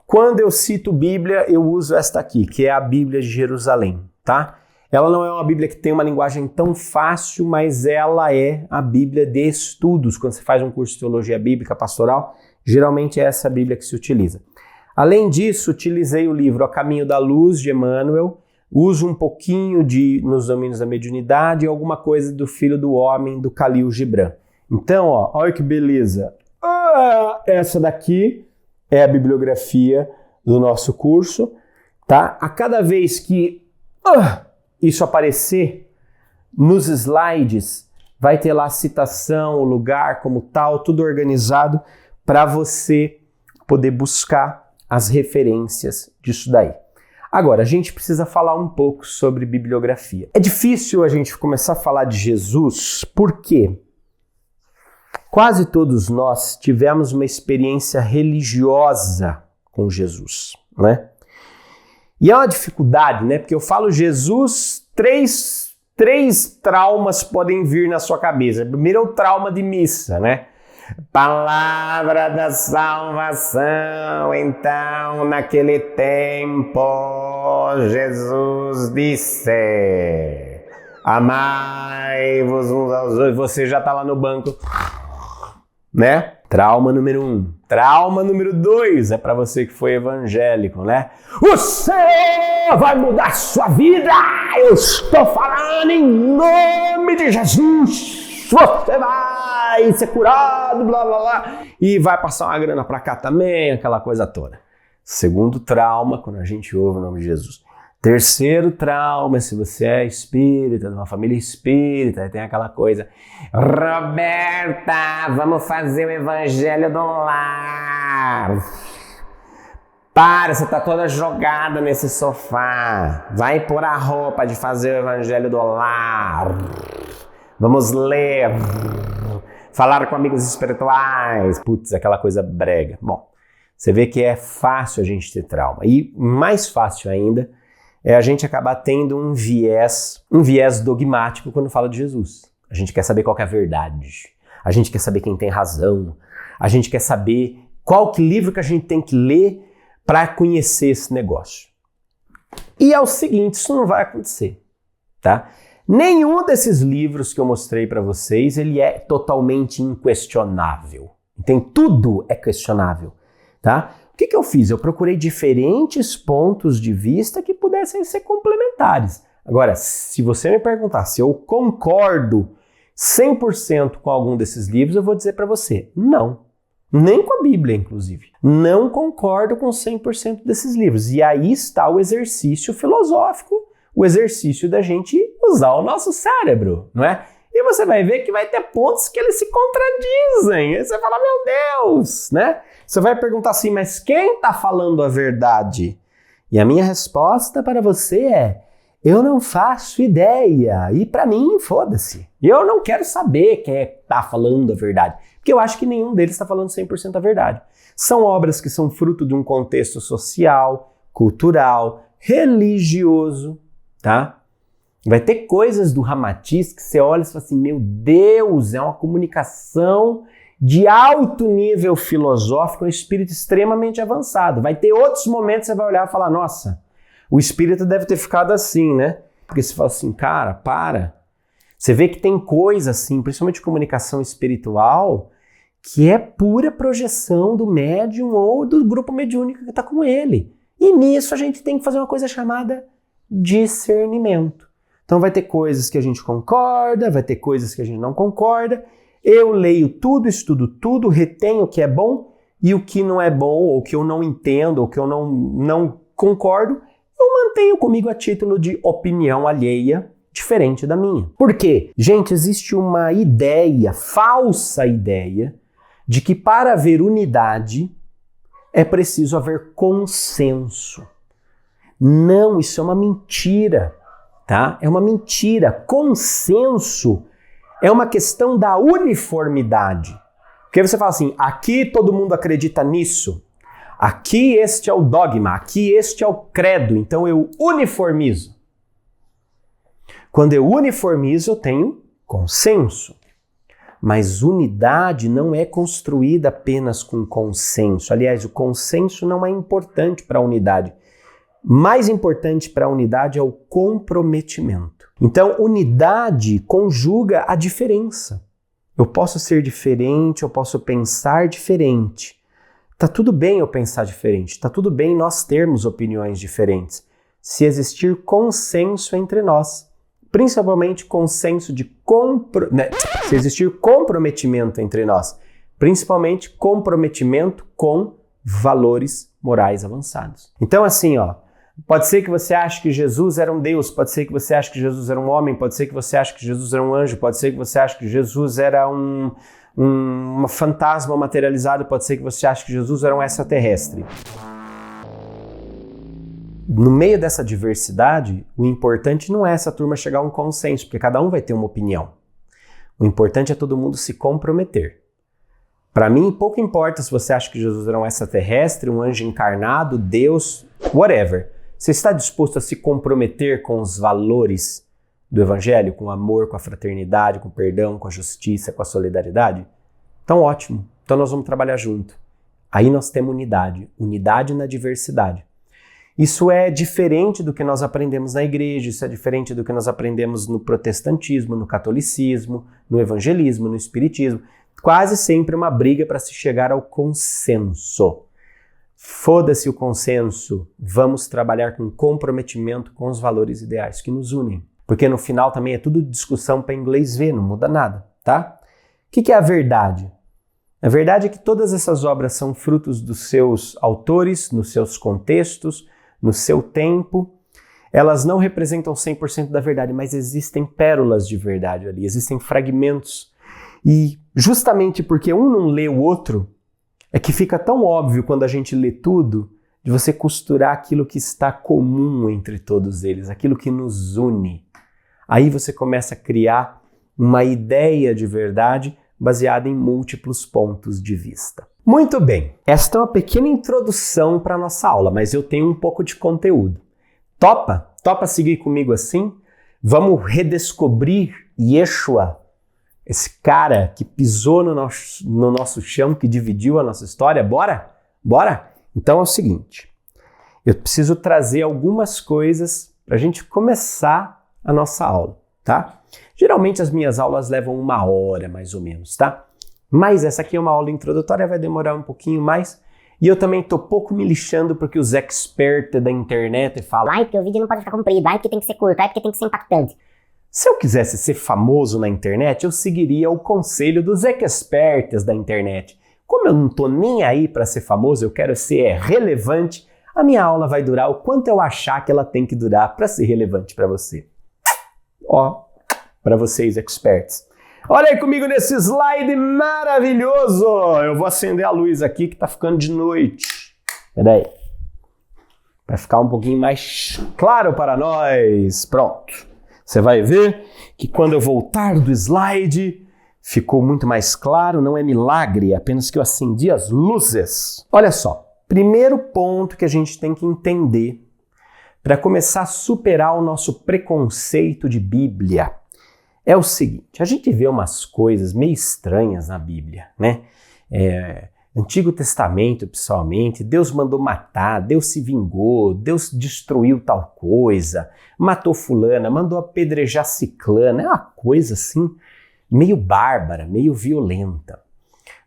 quando eu cito Bíblia, eu uso esta aqui, que é a Bíblia de Jerusalém, tá? Ela não é uma Bíblia que tem uma linguagem tão fácil, mas ela é a Bíblia de estudos. Quando você faz um curso de teologia bíblica pastoral, geralmente é essa Bíblia que se utiliza. Além disso, utilizei o livro A Caminho da Luz, de Emmanuel, uso um pouquinho de Nos Domínios da Mediunidade e alguma coisa do Filho do Homem, do Khalil Gibran. Então, ó, olha que beleza. Essa daqui é a bibliografia do nosso curso, tá? A cada vez que isso aparecer nos slides, vai ter lá a citação, o lugar como tal, tudo organizado para você poder buscar as referências disso daí. Agora, a gente precisa falar um pouco sobre bibliografia. É difícil a gente começar a falar de Jesus porque quase todos nós tivemos uma experiência religiosa com Jesus, né? E é uma dificuldade, né? Porque eu falo Jesus, três traumas podem vir na sua cabeça. Primeiro é o trauma de missa, né? Palavra da salvação. Então, naquele tempo, Jesus disse: amai-vos uns aos outros. Você já está lá no banco, né? Trauma número 1. Trauma número 2 é para você que foi evangélico, né? O Senhor vai mudar sua vida! Eu estou falando em nome de Jesus! Você vai ser curado, blá blá blá, e vai passar uma grana pra cá também, aquela coisa toda. Segundo trauma, quando a gente ouve o nome de Jesus. Terceiro trauma, se você é espírita, de uma família espírita, tem aquela coisa: Roberta, vamos fazer o evangelho do lar. Para, você tá toda jogada nesse sofá. Vai pôr a roupa de fazer o evangelho do lar. Vamos ler, falar com amigos espirituais. Putz, aquela coisa brega. Bom, você vê que é fácil a gente ter trauma. E mais fácil ainda é a gente acabar tendo um viés dogmático quando fala de Jesus. A gente quer saber qual que é a verdade. A gente quer saber quem tem razão. A gente quer saber qual que livro que a gente tem que ler para conhecer esse negócio. E é o seguinte, isso não vai acontecer, tá? Nenhum desses livros que eu mostrei para vocês, ele é totalmente inquestionável. Então, tudo é questionável, tá? O que eu fiz? Eu procurei diferentes pontos de vista que pudessem ser complementares. Agora, se você me perguntar se eu concordo 100% com algum desses livros, eu vou dizer para você, não. Nem com a Bíblia, inclusive. Não concordo com 100% desses livros. E aí está o exercício filosófico, o exercício da gente usar o nosso cérebro, não é? E você vai ver que vai ter pontos que eles se contradizem. Aí você fala, meu Deus, né? Você vai perguntar assim, mas quem está falando a verdade? E a minha resposta para você é, eu não faço ideia. E para mim, foda-se. Eu não quero saber quem é que está falando a verdade. Porque eu acho que nenhum deles está falando 100% a verdade. São obras que são fruto de um contexto social, cultural, religioso, tá? Vai ter coisas do Ramatiz que você olha e fala assim, meu Deus, é uma comunicação de alto nível filosófico, um espírito extremamente avançado. Vai ter outros momentos que você vai olhar e falar, nossa, o espírito deve ter ficado assim, né? Porque você fala assim, cara, para. Você vê que tem coisa assim, principalmente comunicação espiritual, que é pura projeção do médium ou do grupo mediúnico que está com ele. E nisso a gente tem que fazer uma coisa chamada discernimento. Então vai ter coisas que a gente concorda, vai ter coisas que a gente não concorda. Eu leio tudo, estudo tudo, retenho o que é bom e o que não é bom, ou que eu não entendo, ou que eu não concordo, eu mantenho comigo a título de opinião alheia, diferente da minha. Por quê? Gente, existe uma ideia, falsa ideia, de que para haver unidade é preciso haver consenso. Não, isso é uma mentira, tá? É uma mentira. Consenso é uma questão da uniformidade. Porque você fala assim, aqui todo mundo acredita nisso, aqui este é o dogma, aqui este é o credo, então eu uniformizo. Quando eu uniformizo, eu tenho consenso. Mas unidade não é construída apenas com consenso. Aliás, o consenso não é importante para a unidade. Mais importante para a unidade é o comprometimento. Então, unidade conjuga a diferença. Eu posso ser diferente, eu posso pensar diferente. Tá tudo bem eu pensar diferente, tá tudo bem nós termos opiniões diferentes. se existir consenso entre nós, principalmente consenso de se existir comprometimento entre nós, principalmente comprometimento com valores morais avançados. Então assim, pode ser que você ache que Jesus era um Deus, pode ser que você ache que Jesus era um homem, pode ser que você ache que Jesus era um anjo, pode ser que você ache que Jesus era um fantasma materializado, pode ser que você ache que Jesus era um extraterrestre. No meio dessa diversidade, o importante não é essa turma chegar a um consenso, porque cada um vai ter uma opinião. O importante é todo mundo se comprometer. Para mim, pouco importa se você acha que Jesus era um extraterrestre, um anjo encarnado, Deus, whatever. Você está disposto a se comprometer com os valores do Evangelho, com o amor, com a fraternidade, com o perdão, com a justiça, com a solidariedade? Então ótimo, então nós vamos trabalhar junto. Aí nós temos unidade na diversidade. Isso é diferente do que nós aprendemos na igreja, isso é diferente do que nós aprendemos no protestantismo, no catolicismo, no evangelismo, no espiritismo. Quase sempre uma briga para se chegar ao consenso. Foda-se o consenso, vamos trabalhar com comprometimento com os valores ideais que nos unem. Porque no final também é tudo discussão para inglês ver, não muda nada, tá? O que é a verdade? A verdade é que todas essas obras são frutos dos seus autores, nos seus contextos, no seu tempo. Elas não representam 100% da verdade, mas existem pérolas de verdade ali, existem fragmentos. E justamente porque um não lê o outro, é que fica tão óbvio quando a gente lê tudo, de você costurar aquilo que está comum entre todos eles, aquilo que nos une. Aí você começa a criar uma ideia de verdade baseada em múltiplos pontos de vista. Muito bem, esta é uma pequena introdução para a nossa aula, mas eu tenho um pouco de conteúdo. Topa? Topa seguir comigo assim? Vamos redescobrir Yeshua, esse cara que pisou no nosso chão, que dividiu a nossa história? Bora? Bora? Então é o seguinte, eu preciso trazer algumas coisas para a gente começar a nossa aula, tá? Geralmente as minhas aulas levam 1 hora, mais ou menos, tá? Mas essa aqui é uma aula introdutória, vai demorar um pouquinho mais. E eu também tô pouco me lixando porque os experts da internet falam: ai, porque o vídeo não pode ficar comprido, ai, porque tem que ser curto, ai, porque tem que ser impactante. Se eu quisesse ser famoso na internet, eu seguiria o conselho dos experts da internet. Como eu não tô nem aí para ser famoso, eu quero ser relevante, a minha aula vai durar o quanto eu achar que ela tem que durar para ser relevante para você. Para vocês experts. Olha aí comigo nesse slide maravilhoso. Eu vou acender a luz aqui que tá ficando de noite. Peraí. Para ficar um pouquinho mais claro para nós. Pronto. Você vai ver que quando eu voltar do slide, ficou muito mais claro. Não é milagre, é apenas que eu acendi as luzes. Olha só. Primeiro ponto que a gente tem que entender para começar a superar o nosso preconceito de Bíblia é o seguinte, a gente vê umas coisas meio estranhas na Bíblia, né? Antigo Testamento, pessoalmente, Deus mandou matar, Deus se vingou, Deus destruiu tal coisa, matou fulana, mandou apedrejar ciclana, é uma coisa assim, meio bárbara, meio violenta.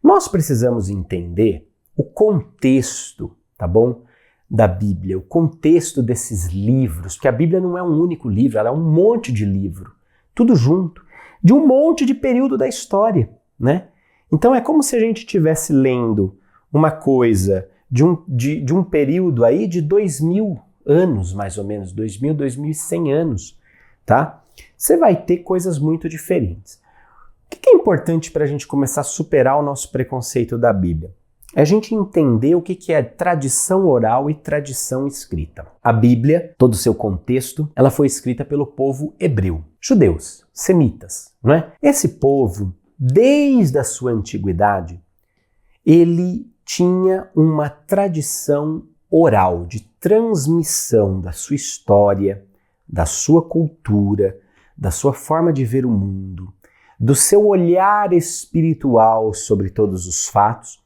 Nós precisamos entender o contexto, tá bom? Da Bíblia, o contexto desses livros, porque a Bíblia não é um único livro, ela é um monte de livro. Tudo junto, de um monte de período da história, né? Então é como se a gente estivesse lendo uma coisa de um período aí de 2000 anos, mais ou menos, 2000, 2100 anos, tá? Você vai ter coisas muito diferentes. O que é importante para a gente começar a superar o nosso preconceito da Bíblia? É a gente entender o que é tradição oral e tradição escrita. A Bíblia, todo o seu contexto, ela foi escrita pelo povo hebreu, judeus, semitas, não é? Esse povo, desde a sua antiguidade, ele tinha uma tradição oral de transmissão da sua história, da sua cultura, da sua forma de ver o mundo, do seu olhar espiritual sobre todos os fatos.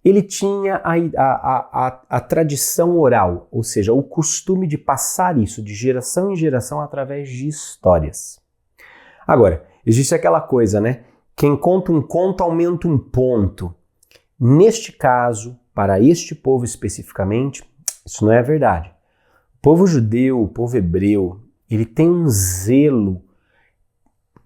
Ele tinha a tradição oral, ou seja, o costume de passar isso de geração em geração através de histórias. Agora, existe aquela coisa, né? Quem conta um conto aumenta um ponto. Neste caso, para este povo especificamente, isso não é verdade. povo judeu, o povo hebreu, ele tem um zelo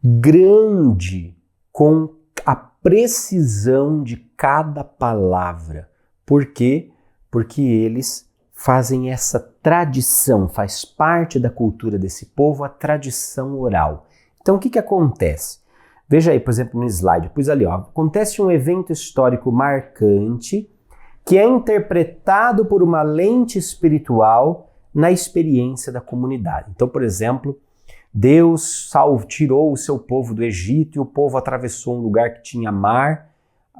grande com a precisão de cada palavra. Por quê? Porque eles fazem essa tradição, faz parte da cultura desse povo a tradição oral. Então o que acontece? Veja aí, por exemplo, no slide, pus ali, ó, acontece um evento histórico marcante que é interpretado por uma lente espiritual na experiência da comunidade. Então, por exemplo, Deus tirou o seu povo do Egito e o povo atravessou um lugar que tinha mar,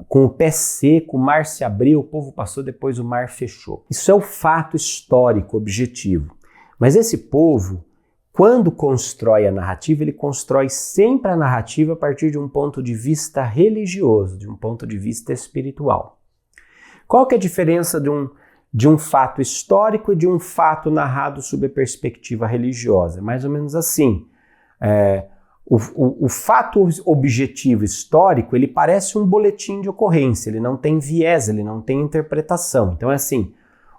com o pé seco, o mar se abriu, o povo passou, depois o mar fechou. Isso é o fato histórico, objetivo. Mas esse povo, quando constrói a narrativa, ele constrói sempre a narrativa a partir de um ponto de vista religioso, de um ponto de vista espiritual. Qual que é a diferença de um fato histórico e de um fato narrado sob a perspectiva religiosa? Mais ou menos assim. O fato objetivo histórico, ele parece um boletim de ocorrência, ele não tem viés, ele não tem interpretação. Então é assim,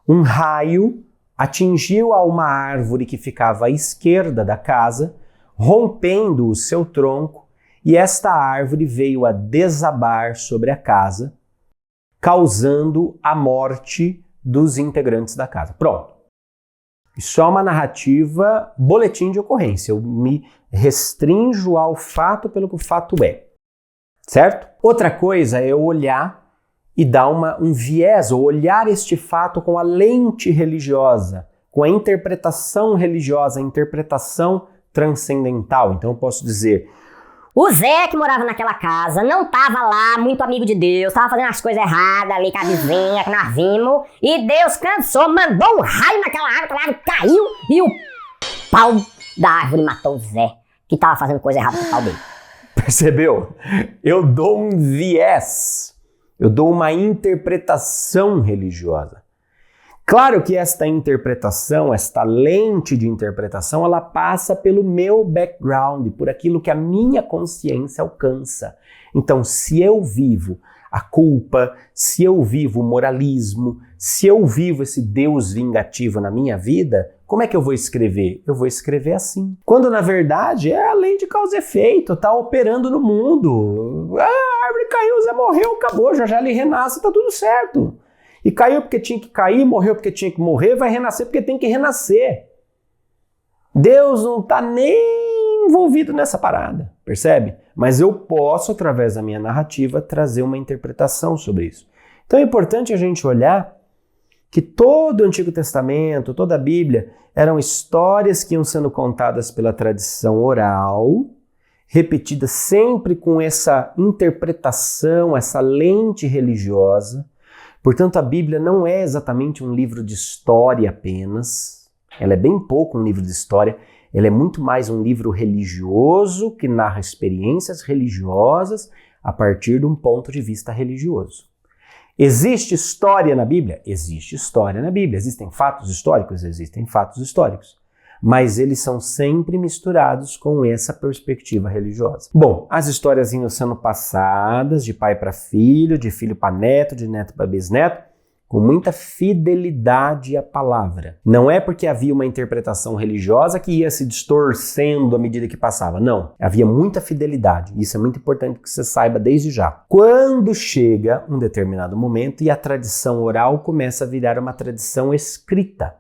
um raio atingiu a uma árvore que ficava à esquerda da casa, rompendo o seu tronco, e esta árvore veio a desabar sobre a casa, causando a morte dos integrantes da casa. Pronto. Isso é uma narrativa, boletim de ocorrência. Eu me restringo ao fato pelo que o fato é. Certo? Outra coisa é eu olhar e dar um viés, ou olhar este fato com a lente religiosa, com a interpretação religiosa, a interpretação transcendental. Então eu posso dizer, o Zé, que morava naquela casa, não estava lá, muito amigo de Deus, estava fazendo as coisas erradas ali com a vizinha, que nós vimos, e Deus cansou, mandou um raio naquela árvore caiu, e o pau da árvore matou o Zé, que estava fazendo coisa errada com o pau dele. Percebeu? Eu dou um viés, eu dou uma interpretação religiosa. Claro que esta interpretação, esta lente de interpretação, ela passa pelo meu background, por aquilo que a minha consciência alcança. Então, se eu vivo a culpa, se eu vivo o moralismo, se eu vivo esse Deus vingativo na minha vida, como é que eu vou escrever? Eu vou escrever assim. Quando, na verdade, é a lei de causa e efeito, tá operando no mundo. A árvore caiu, o Zé morreu, acabou, já ele renasce, tá tudo certo. E caiu porque tinha que cair, morreu porque tinha que morrer, vai renascer porque tem que renascer. Deus não está nem envolvido nessa parada, percebe? Mas eu posso, através da minha narrativa, trazer uma interpretação sobre isso. Então é importante a gente olhar que todo o Antigo Testamento, toda a Bíblia, eram histórias que iam sendo contadas pela tradição oral, repetidas sempre com essa interpretação, essa lente religiosa. Portanto, a Bíblia não é exatamente um livro de história apenas, ela é bem pouco um livro de história, ela é muito mais um livro religioso que narra experiências religiosas a partir de um ponto de vista religioso. Existe história na Bíblia? Existe história na Bíblia. Existem fatos históricos? Existem fatos históricos. Mas eles são sempre misturados com essa perspectiva religiosa. Bom, as histórias iam sendo passadas de pai para filho, de filho para neto, de neto para bisneto, com muita fidelidade à palavra. Não é porque havia uma interpretação religiosa que ia se distorcendo à medida que passava. Não, havia muita fidelidade. Isso é muito importante que você saiba desde já. Quando chega um determinado momento e a tradição oral começa a virar uma tradição escrita.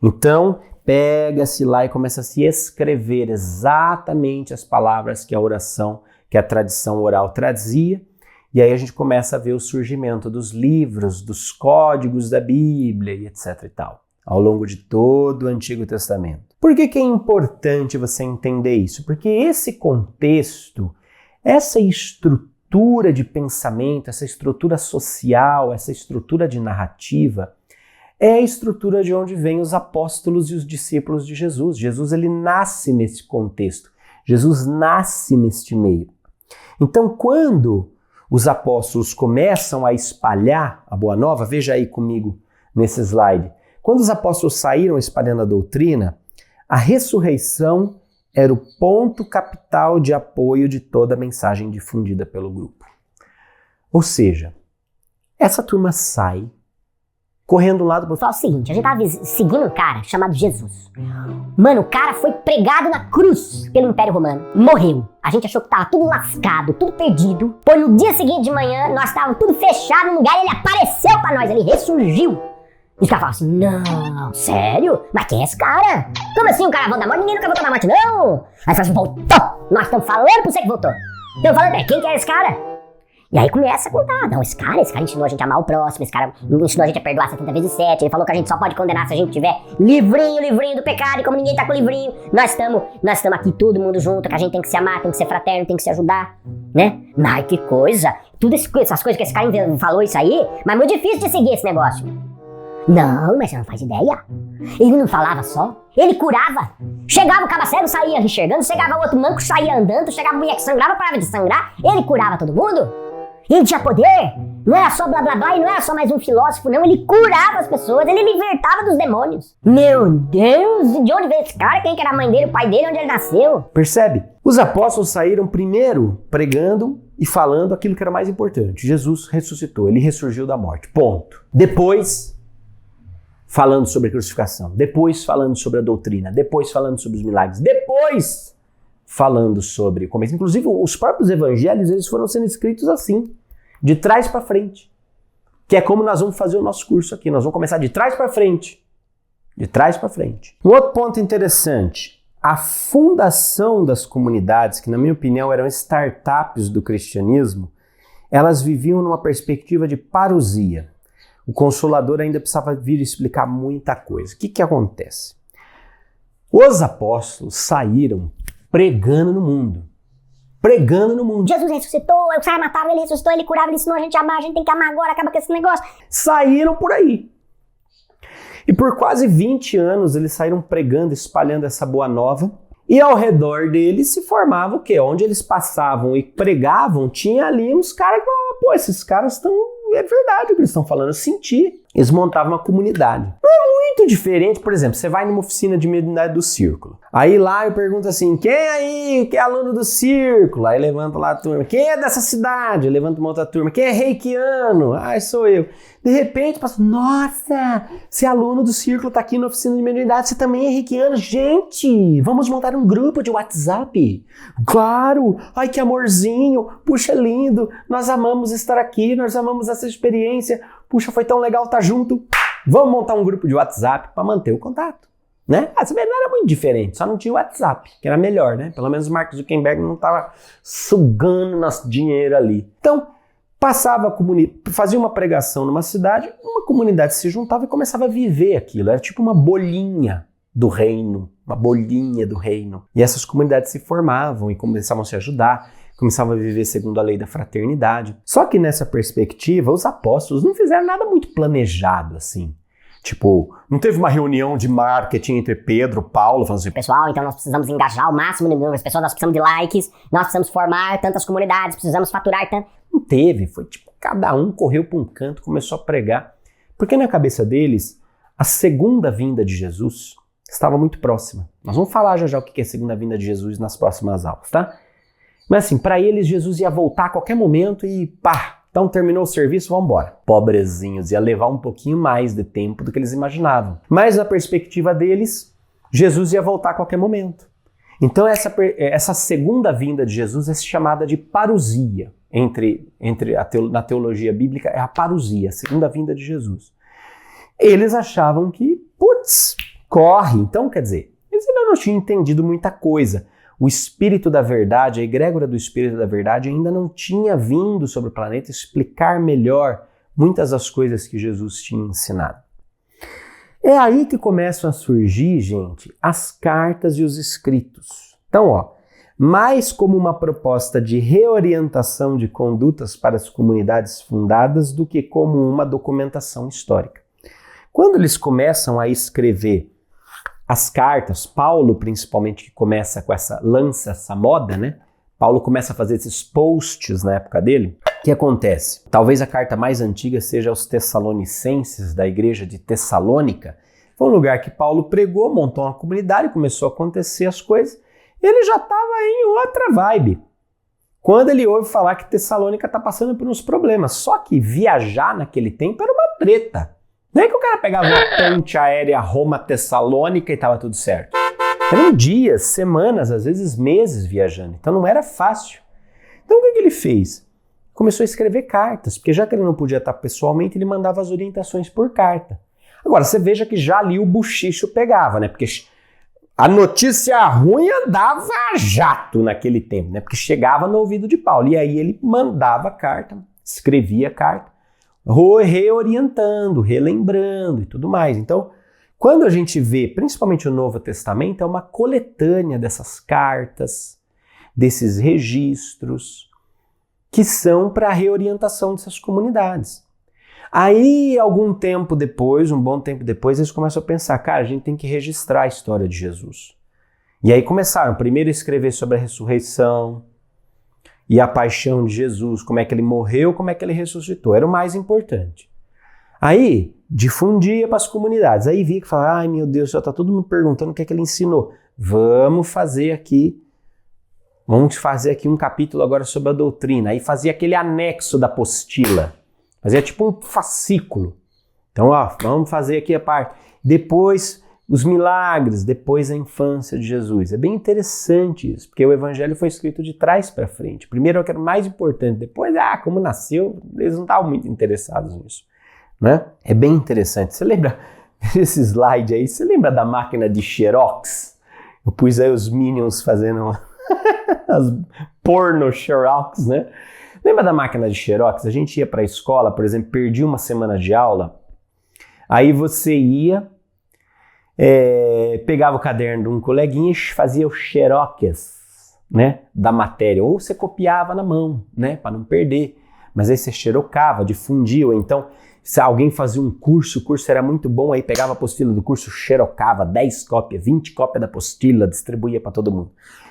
Então, pega-se lá e começa a se escrever exatamente as palavras que a oração, que a tradição oral trazia. E aí a gente começa a ver o surgimento dos livros, dos códigos da Bíblia e etc e tal, ao longo de todo o Antigo Testamento. Por que é importante você entender isso? Porque esse contexto, essa estrutura de pensamento, essa estrutura social, essa estrutura de narrativa, é a estrutura de onde vêm os apóstolos e os discípulos de Jesus. Jesus, ele nasce nesse contexto. Jesus nasce neste meio. Então, quando os apóstolos começam a espalhar a Boa Nova, veja aí comigo nesse slide. Quando os apóstolos saíram espalhando a doutrina, a ressurreição era o ponto capital de apoio de toda a mensagem difundida pelo grupo. Ou seja, essa turma sai, correndo de um lado pro outro. Falou o seguinte, a gente tava seguindo um cara chamado Jesus. Mano, o cara foi pregado na cruz pelo Império Romano. Morreu. A gente achou que tava tudo lascado, tudo perdido. Pô, no dia seguinte de manhã, nós estávamos tudo fechado no lugar e ele apareceu pra nós, ele ressurgiu. E os caras falaram assim, não, sério? Mas quem é esse cara? Como assim o cara volta da morte? Ninguém nunca voltou da morte, não. Aí fala assim, voltou. Nós estamos falando pra você que voltou. Estamos falando, quem que é esse cara? E aí começa a contar, não, esse cara ensinou a gente a amar o próximo, esse cara ensinou a gente a perdoar 70 vezes 7, ele falou que a gente só pode condenar se a gente tiver livrinho do pecado, e como ninguém tá com o livrinho, nós estamos aqui todo mundo junto, que a gente tem que se amar, tem que ser fraterno, tem que se ajudar, né? Ai, que coisa, essas coisas que esse cara falou isso aí, mas é muito difícil de seguir esse negócio. Não, mas você não faz ideia. Ele não falava só, ele curava. Chegava o caba cego, saía enxergando, chegava o outro manco, saía andando, chegava a mulher que sangrava, parava de sangrar, ele curava todo mundo. Ele tinha poder, não era só blá blá blá e não era só mais um filósofo, não. Ele curava as pessoas, ele libertava dos demônios. Meu Deus, de onde veio esse cara? Quem que era a mãe dele, o pai dele, onde ele nasceu? Percebe? Os apóstolos saíram primeiro pregando e falando aquilo que era mais importante. Jesus ressuscitou, ele ressurgiu da morte, ponto. Depois, falando sobre a crucificação, depois falando sobre a doutrina, depois falando sobre os milagres, depois falando sobre como isso. Inclusive, os próprios evangelhos, eles foram sendo escritos assim, de trás para frente. Que é como nós vamos fazer o nosso curso aqui. Nós vamos começar de trás para frente. De trás para frente. Um outro ponto interessante. A fundação das comunidades, que na minha opinião eram startups do cristianismo, elas viviam numa perspectiva de parousia. O Consolador ainda precisava vir explicar muita coisa. O que acontece? Os apóstolos saíram pregando no mundo. Pregando no mundo. Jesus ressuscitou, o cara matava, ele ressuscitou, ele curava, ele ensinou a gente a amar, a gente tem que amar agora, acaba com esse negócio. Saíram por aí. E por quase 20 anos eles saíram pregando, espalhando essa boa nova. E ao redor deles se formava o quê? Onde eles passavam e pregavam, tinha ali uns caras que falavam, pô, esses caras estão... É verdade o que eles estão falando, eu senti. Eles montavam uma comunidade. Não é muito diferente, por exemplo, você vai numa oficina de mediunidade do Círculo. Aí lá eu pergunto assim, quem aí que é aluno do Círculo? Aí levanta lá a turma. Quem é dessa cidade? Eu levanto uma outra turma. Quem é reikiano? Ah, sou eu. De repente, passa, nossa, você é aluno do Círculo, tá aqui na oficina de mediunidade, você também é reikiano. Gente, vamos montar um grupo de WhatsApp? Claro! Ai, que amorzinho! Puxa, lindo! Nós amamos estar aqui, nós amamos essa experiência. Puxa, foi tão legal estar junto. Vamos montar um grupo de WhatsApp para manter o contato, né? Você vê, não era muito diferente, só não tinha o WhatsApp, que era melhor, né? Pelo menos o Mark Zuckerberg não estava sugando nosso dinheiro ali. Então, fazia uma pregação numa cidade, uma comunidade se juntava e começava a viver aquilo. Era tipo uma bolinha do reino, uma bolinha do reino. E essas comunidades se formavam e começavam a se ajudar, começavam a viver segundo a lei da fraternidade. Só que nessa perspectiva, os apóstolos não fizeram nada muito planejado assim. Tipo, não teve uma reunião de marketing entre Pedro, Paulo, falando assim, pessoal, então nós precisamos engajar o máximo de números, pessoal, nós precisamos de likes, nós precisamos formar tantas comunidades, precisamos faturar tanto. Não teve, foi tipo, cada um correu para um canto, começou a pregar. Porque na cabeça deles, a segunda vinda de Jesus estava muito próxima. Nós vamos falar já o que é a segunda vinda de Jesus nas próximas aulas, tá? Mas assim, para eles, Jesus ia voltar a qualquer momento e pá! Então terminou o serviço, vamos embora. Pobrezinhos, ia levar um pouquinho mais de tempo do que eles imaginavam. Mas na perspectiva deles, Jesus ia voltar a qualquer momento. Então essa segunda vinda de Jesus é chamada de parousia. Na teologia bíblica é a parousia, a segunda vinda de Jesus. Eles achavam que, putz, corre. Então, quer dizer, eles ainda não tinham entendido muita coisa. O Espírito da Verdade, a egrégora do Espírito da Verdade ainda não tinha vindo sobre o planeta explicar melhor muitas das coisas que Jesus tinha ensinado. É aí que começam a surgir, gente, as cartas e os escritos. Então, mais como uma proposta de reorientação de condutas para as comunidades fundadas do que como uma documentação histórica. Quando eles começam a escrever as cartas, Paulo principalmente, que lança essa moda, né? Paulo começa a fazer esses posts na época dele. O que acontece? Talvez a carta mais antiga seja aos Tessalonicenses, da igreja de Tessalônica. Foi um lugar que Paulo pregou, montou uma comunidade, começou a acontecer as coisas. Ele já estava em outra vibe. Quando ele ouve falar que Tessalônica está passando por uns problemas. Só que viajar naquele tempo era uma treta. Não é que o cara pegava uma ponte aérea Roma-Tessalônica e estava tudo certo. Eram dias, semanas, às vezes meses viajando. Então não era fácil. Então o que ele fez? Começou a escrever cartas, porque já que ele não podia estar pessoalmente, ele mandava as orientações por carta. Agora, você veja que já ali o buchicho pegava, né? Porque a notícia ruim andava a jato naquele tempo, né? Porque chegava no ouvido de Paulo. E aí ele mandava carta, escrevia carta, reorientando, relembrando e tudo mais. Então, quando a gente vê, principalmente o Novo Testamento, é uma coletânea dessas cartas, desses registros, que são para a reorientação dessas comunidades. Aí, algum tempo depois, um bom tempo depois, eles começam a pensar, cara, a gente tem que registrar a história de Jesus. E aí começaram primeiro a escrever sobre a ressurreição e a paixão de Jesus, como é que ele morreu, como é que ele ressuscitou. Era o mais importante. Aí, difundia para as comunidades. Aí via que falava, ai meu Deus, já está todo mundo perguntando o que é que ele ensinou. Vamos fazer aqui um capítulo agora sobre a doutrina. Aí fazia aquele anexo da apostila. Fazia tipo um fascículo. Então, vamos fazer aqui a parte. Depois, os milagres, depois a infância de Jesus. É bem interessante isso, porque o evangelho foi escrito de trás para frente. Primeiro, o que era o mais importante. Depois, como nasceu, eles não estavam muito interessados nisso. Né? É bem interessante. Você lembra esse slide aí? Você lembra da máquina de Xerox? Eu pus aí os Minions fazendo as porno Xerox, né? Lembra da máquina de Xerox? A gente ia para a escola, por exemplo, perdia uma semana de aula, aí você ia, pegava o caderno de um coleguinha e fazia o Xerox, né, da matéria, ou você copiava na mão, né, para não perder, mas aí você xerocava, difundia, ou então se alguém fazia um curso, o curso era muito bom, aí pegava a apostila do curso, xerocava 10 cópias, 20 cópias da apostila, distribuía para todo mundo.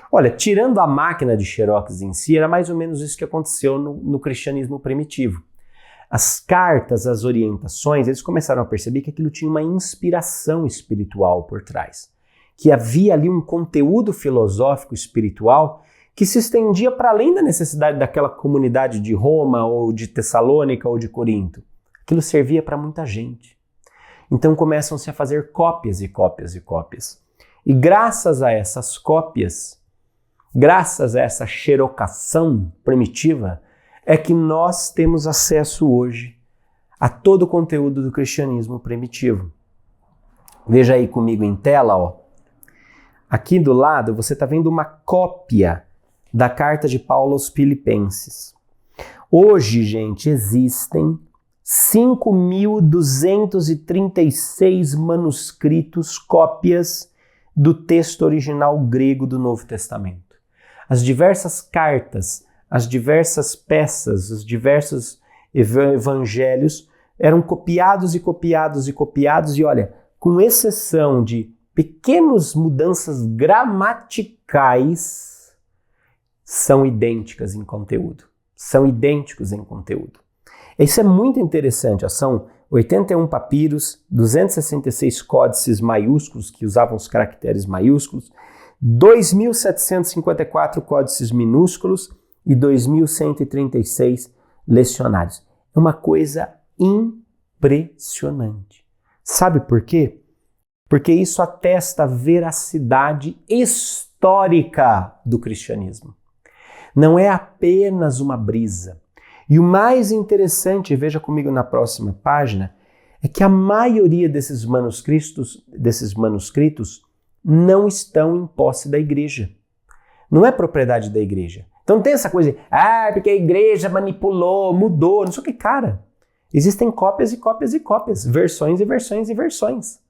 Olha, tirando a máquina de Xerox em si, era mais ou menos isso que aconteceu no cristianismo primitivo. As cartas, as orientações, eles começaram a perceber que aquilo tinha uma inspiração espiritual por trás. Que havia ali um conteúdo filosófico espiritual que se estendia para além da necessidade daquela comunidade de Roma, ou de Tessalônica, ou de Corinto. Aquilo servia para muita gente. Então começam-se a fazer cópias e cópias e cópias. E graças a essas cópias, graças a essa xerocação primitiva, é que nós temos acesso hoje a todo o conteúdo do cristianismo primitivo. Veja aí comigo em tela, ó. Aqui do lado você está vendo uma cópia da carta de Paulo aos Filipenses. Hoje, gente, existem 5.236 manuscritos, cópias do texto original grego do Novo Testamento. As diversas cartas, as diversas peças, os diversos evangelhos eram copiados e copiados e copiados, e olha, com exceção de pequenas mudanças gramaticais, são idênticas em conteúdo. São idênticos em conteúdo. Isso é muito interessante, ó. São 81 papiros, 266 códices maiúsculos, que usavam os caracteres maiúsculos, 2.754 códices minúsculos e 2.136 lecionários. É uma coisa impressionante. Sabe por quê? Porque isso atesta a veracidade histórica do cristianismo. Não é apenas uma brisa. E o mais interessante, veja comigo na próxima página, é que a maioria desses manuscritos não estão em posse da igreja. Não é propriedade da igreja. Então não tem essa coisa de, porque a igreja manipulou, mudou, não sei o que, cara. Existem cópias e cópias e cópias, versões e versões e versões.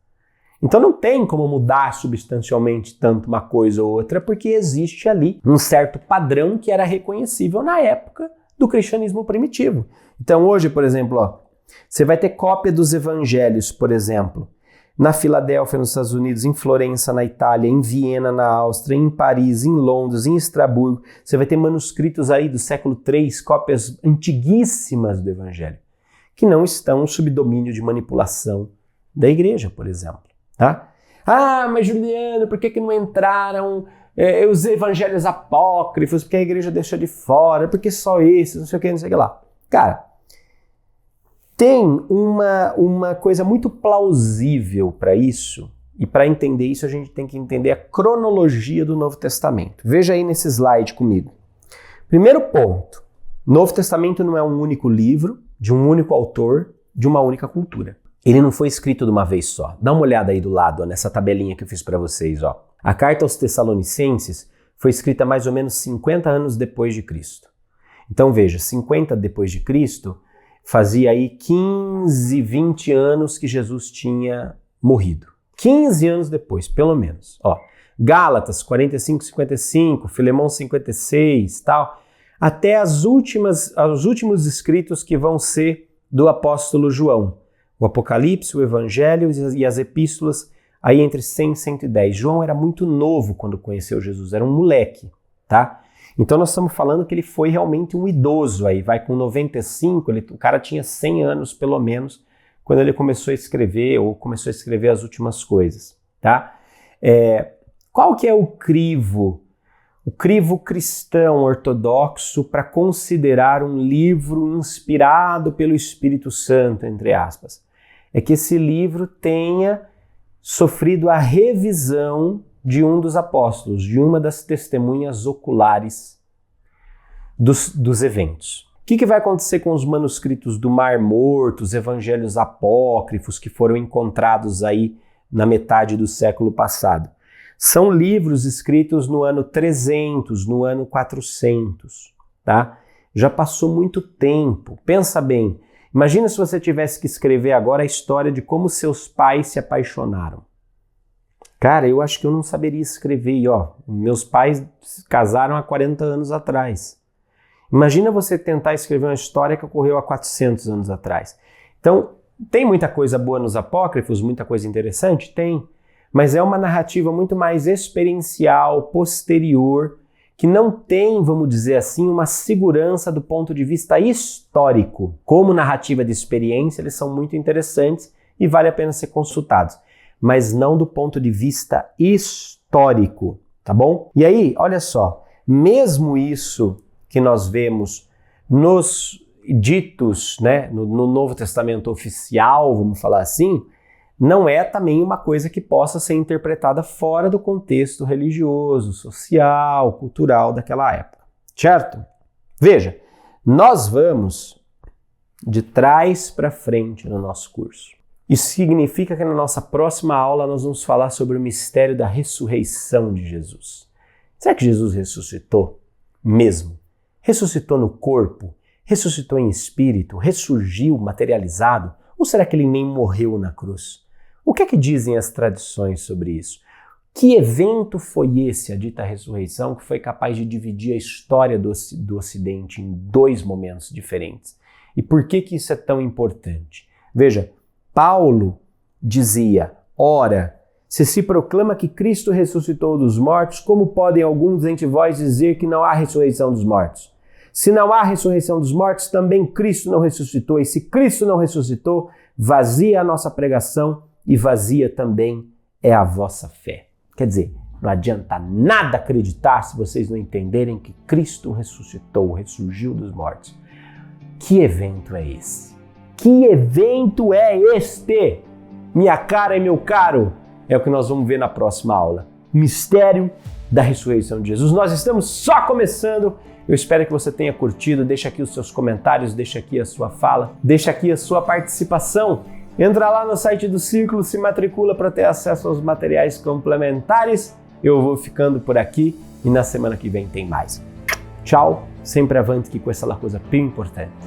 Então não tem como mudar substancialmente tanto uma coisa ou outra, porque existe ali um certo padrão que era reconhecível na época do cristianismo primitivo. Então hoje, por exemplo, ó, você vai ter cópia dos evangelhos, por exemplo, na Filadélfia, nos Estados Unidos, em Florença, na Itália, em Viena, na Áustria, em Paris, em Londres, em Estrasburgo. Você vai ter manuscritos aí do século III, cópias antiguíssimas do evangelho, que não estão sob domínio de manipulação da igreja, por exemplo. Tá? Mas Juliano, por que não entraram os evangelhos apócrifos? Porque a igreja deixa de fora, porque só esses, não sei o que lá. Cara, Tem uma coisa muito plausível para isso, e para entender isso a gente tem que entender a cronologia do Novo Testamento. Veja aí nesse slide comigo. Primeiro ponto, Novo Testamento não é um único livro, de um único autor, de uma única cultura. Ele não foi escrito de uma vez só. Dá uma olhada aí do lado, ó, nessa tabelinha que eu fiz para vocês. Ó. A carta aos Tessalonicenses foi escrita mais ou menos 50 anos depois de Cristo. Então veja, 50 depois de Cristo fazia aí 15, 20 anos que Jesus tinha morrido. 15 anos depois, pelo menos. Ó, Gálatas 45, 55, Filemão 56, tal, até os últimos escritos que vão ser do apóstolo João. O Apocalipse, o Evangelho e as epístolas, aí entre 100 e 110. João era muito novo quando conheceu Jesus, era um moleque, tá? Então nós estamos falando que ele foi realmente um idoso aí, vai com 95, o cara tinha 100 anos pelo menos, quando ele começou a escrever, ou começou a escrever as últimas coisas, tá? Qual que é o crivo cristão ortodoxo para considerar um livro inspirado pelo Espírito Santo, entre aspas? É que esse livro tenha sofrido a revisão de um dos apóstolos, de uma das testemunhas oculares dos eventos. O que vai acontecer com os manuscritos do Mar Morto, os evangelhos apócrifos que foram encontrados aí na metade do século passado? São livros escritos no ano 300, no ano 400, tá? Já passou muito tempo. Pensa bem, imagina se você tivesse que escrever agora a história de como seus pais se apaixonaram. Cara, eu acho que eu não saberia escrever. E, ó, meus pais se casaram há 40 anos atrás. Imagina você tentar escrever uma história que ocorreu há 400 anos atrás. Então, tem muita coisa boa nos apócrifos, muita coisa interessante? Tem. Mas é uma narrativa muito mais experiencial, posterior, que não tem, vamos dizer assim, uma segurança do ponto de vista histórico. Como narrativa de experiência, eles são muito interessantes e vale a pena ser consultados, mas não do ponto de vista histórico, tá bom? E aí, olha só, mesmo isso que nós vemos nos ditos, né, no Novo Testamento oficial, vamos falar assim, não é também uma coisa que possa ser interpretada fora do contexto religioso, social, cultural daquela época, certo? Veja, nós vamos de trás para frente no nosso curso. Isso significa que na nossa próxima aula nós vamos falar sobre o mistério da ressurreição de Jesus. Será que Jesus ressuscitou mesmo? Ressuscitou no corpo? Ressuscitou em espírito? Ressurgiu materializado? Ou será que ele nem morreu na cruz? O que é que dizem as tradições sobre isso? Que evento foi esse, a dita ressurreição, que foi capaz de dividir a história do Ocidente em dois momentos diferentes? E por que isso é tão importante? Veja, Paulo dizia, ora, se proclama que Cristo ressuscitou dos mortos, como podem alguns entre vós dizer que não há ressurreição dos mortos? Se não há ressurreição dos mortos, também Cristo não ressuscitou. E se Cristo não ressuscitou, vazia a nossa pregação e vazia também é a vossa fé. Quer dizer, não adianta nada acreditar se vocês não entenderem que Cristo ressuscitou, ressurgiu dos mortos. Que evento é esse? Que evento é este? Minha cara e meu caro, é o que nós vamos ver na próxima aula. Mistério da ressurreição de Jesus. Nós estamos só começando. Eu espero que você tenha curtido. Deixa aqui os seus comentários, deixa aqui a sua fala, deixa aqui a sua participação. Entra lá no site do Círculo, se matricula para ter acesso aos materiais complementares. Eu vou ficando por aqui e na semana que vem tem mais. Tchau, sempre avante que questa é a coisa più importante.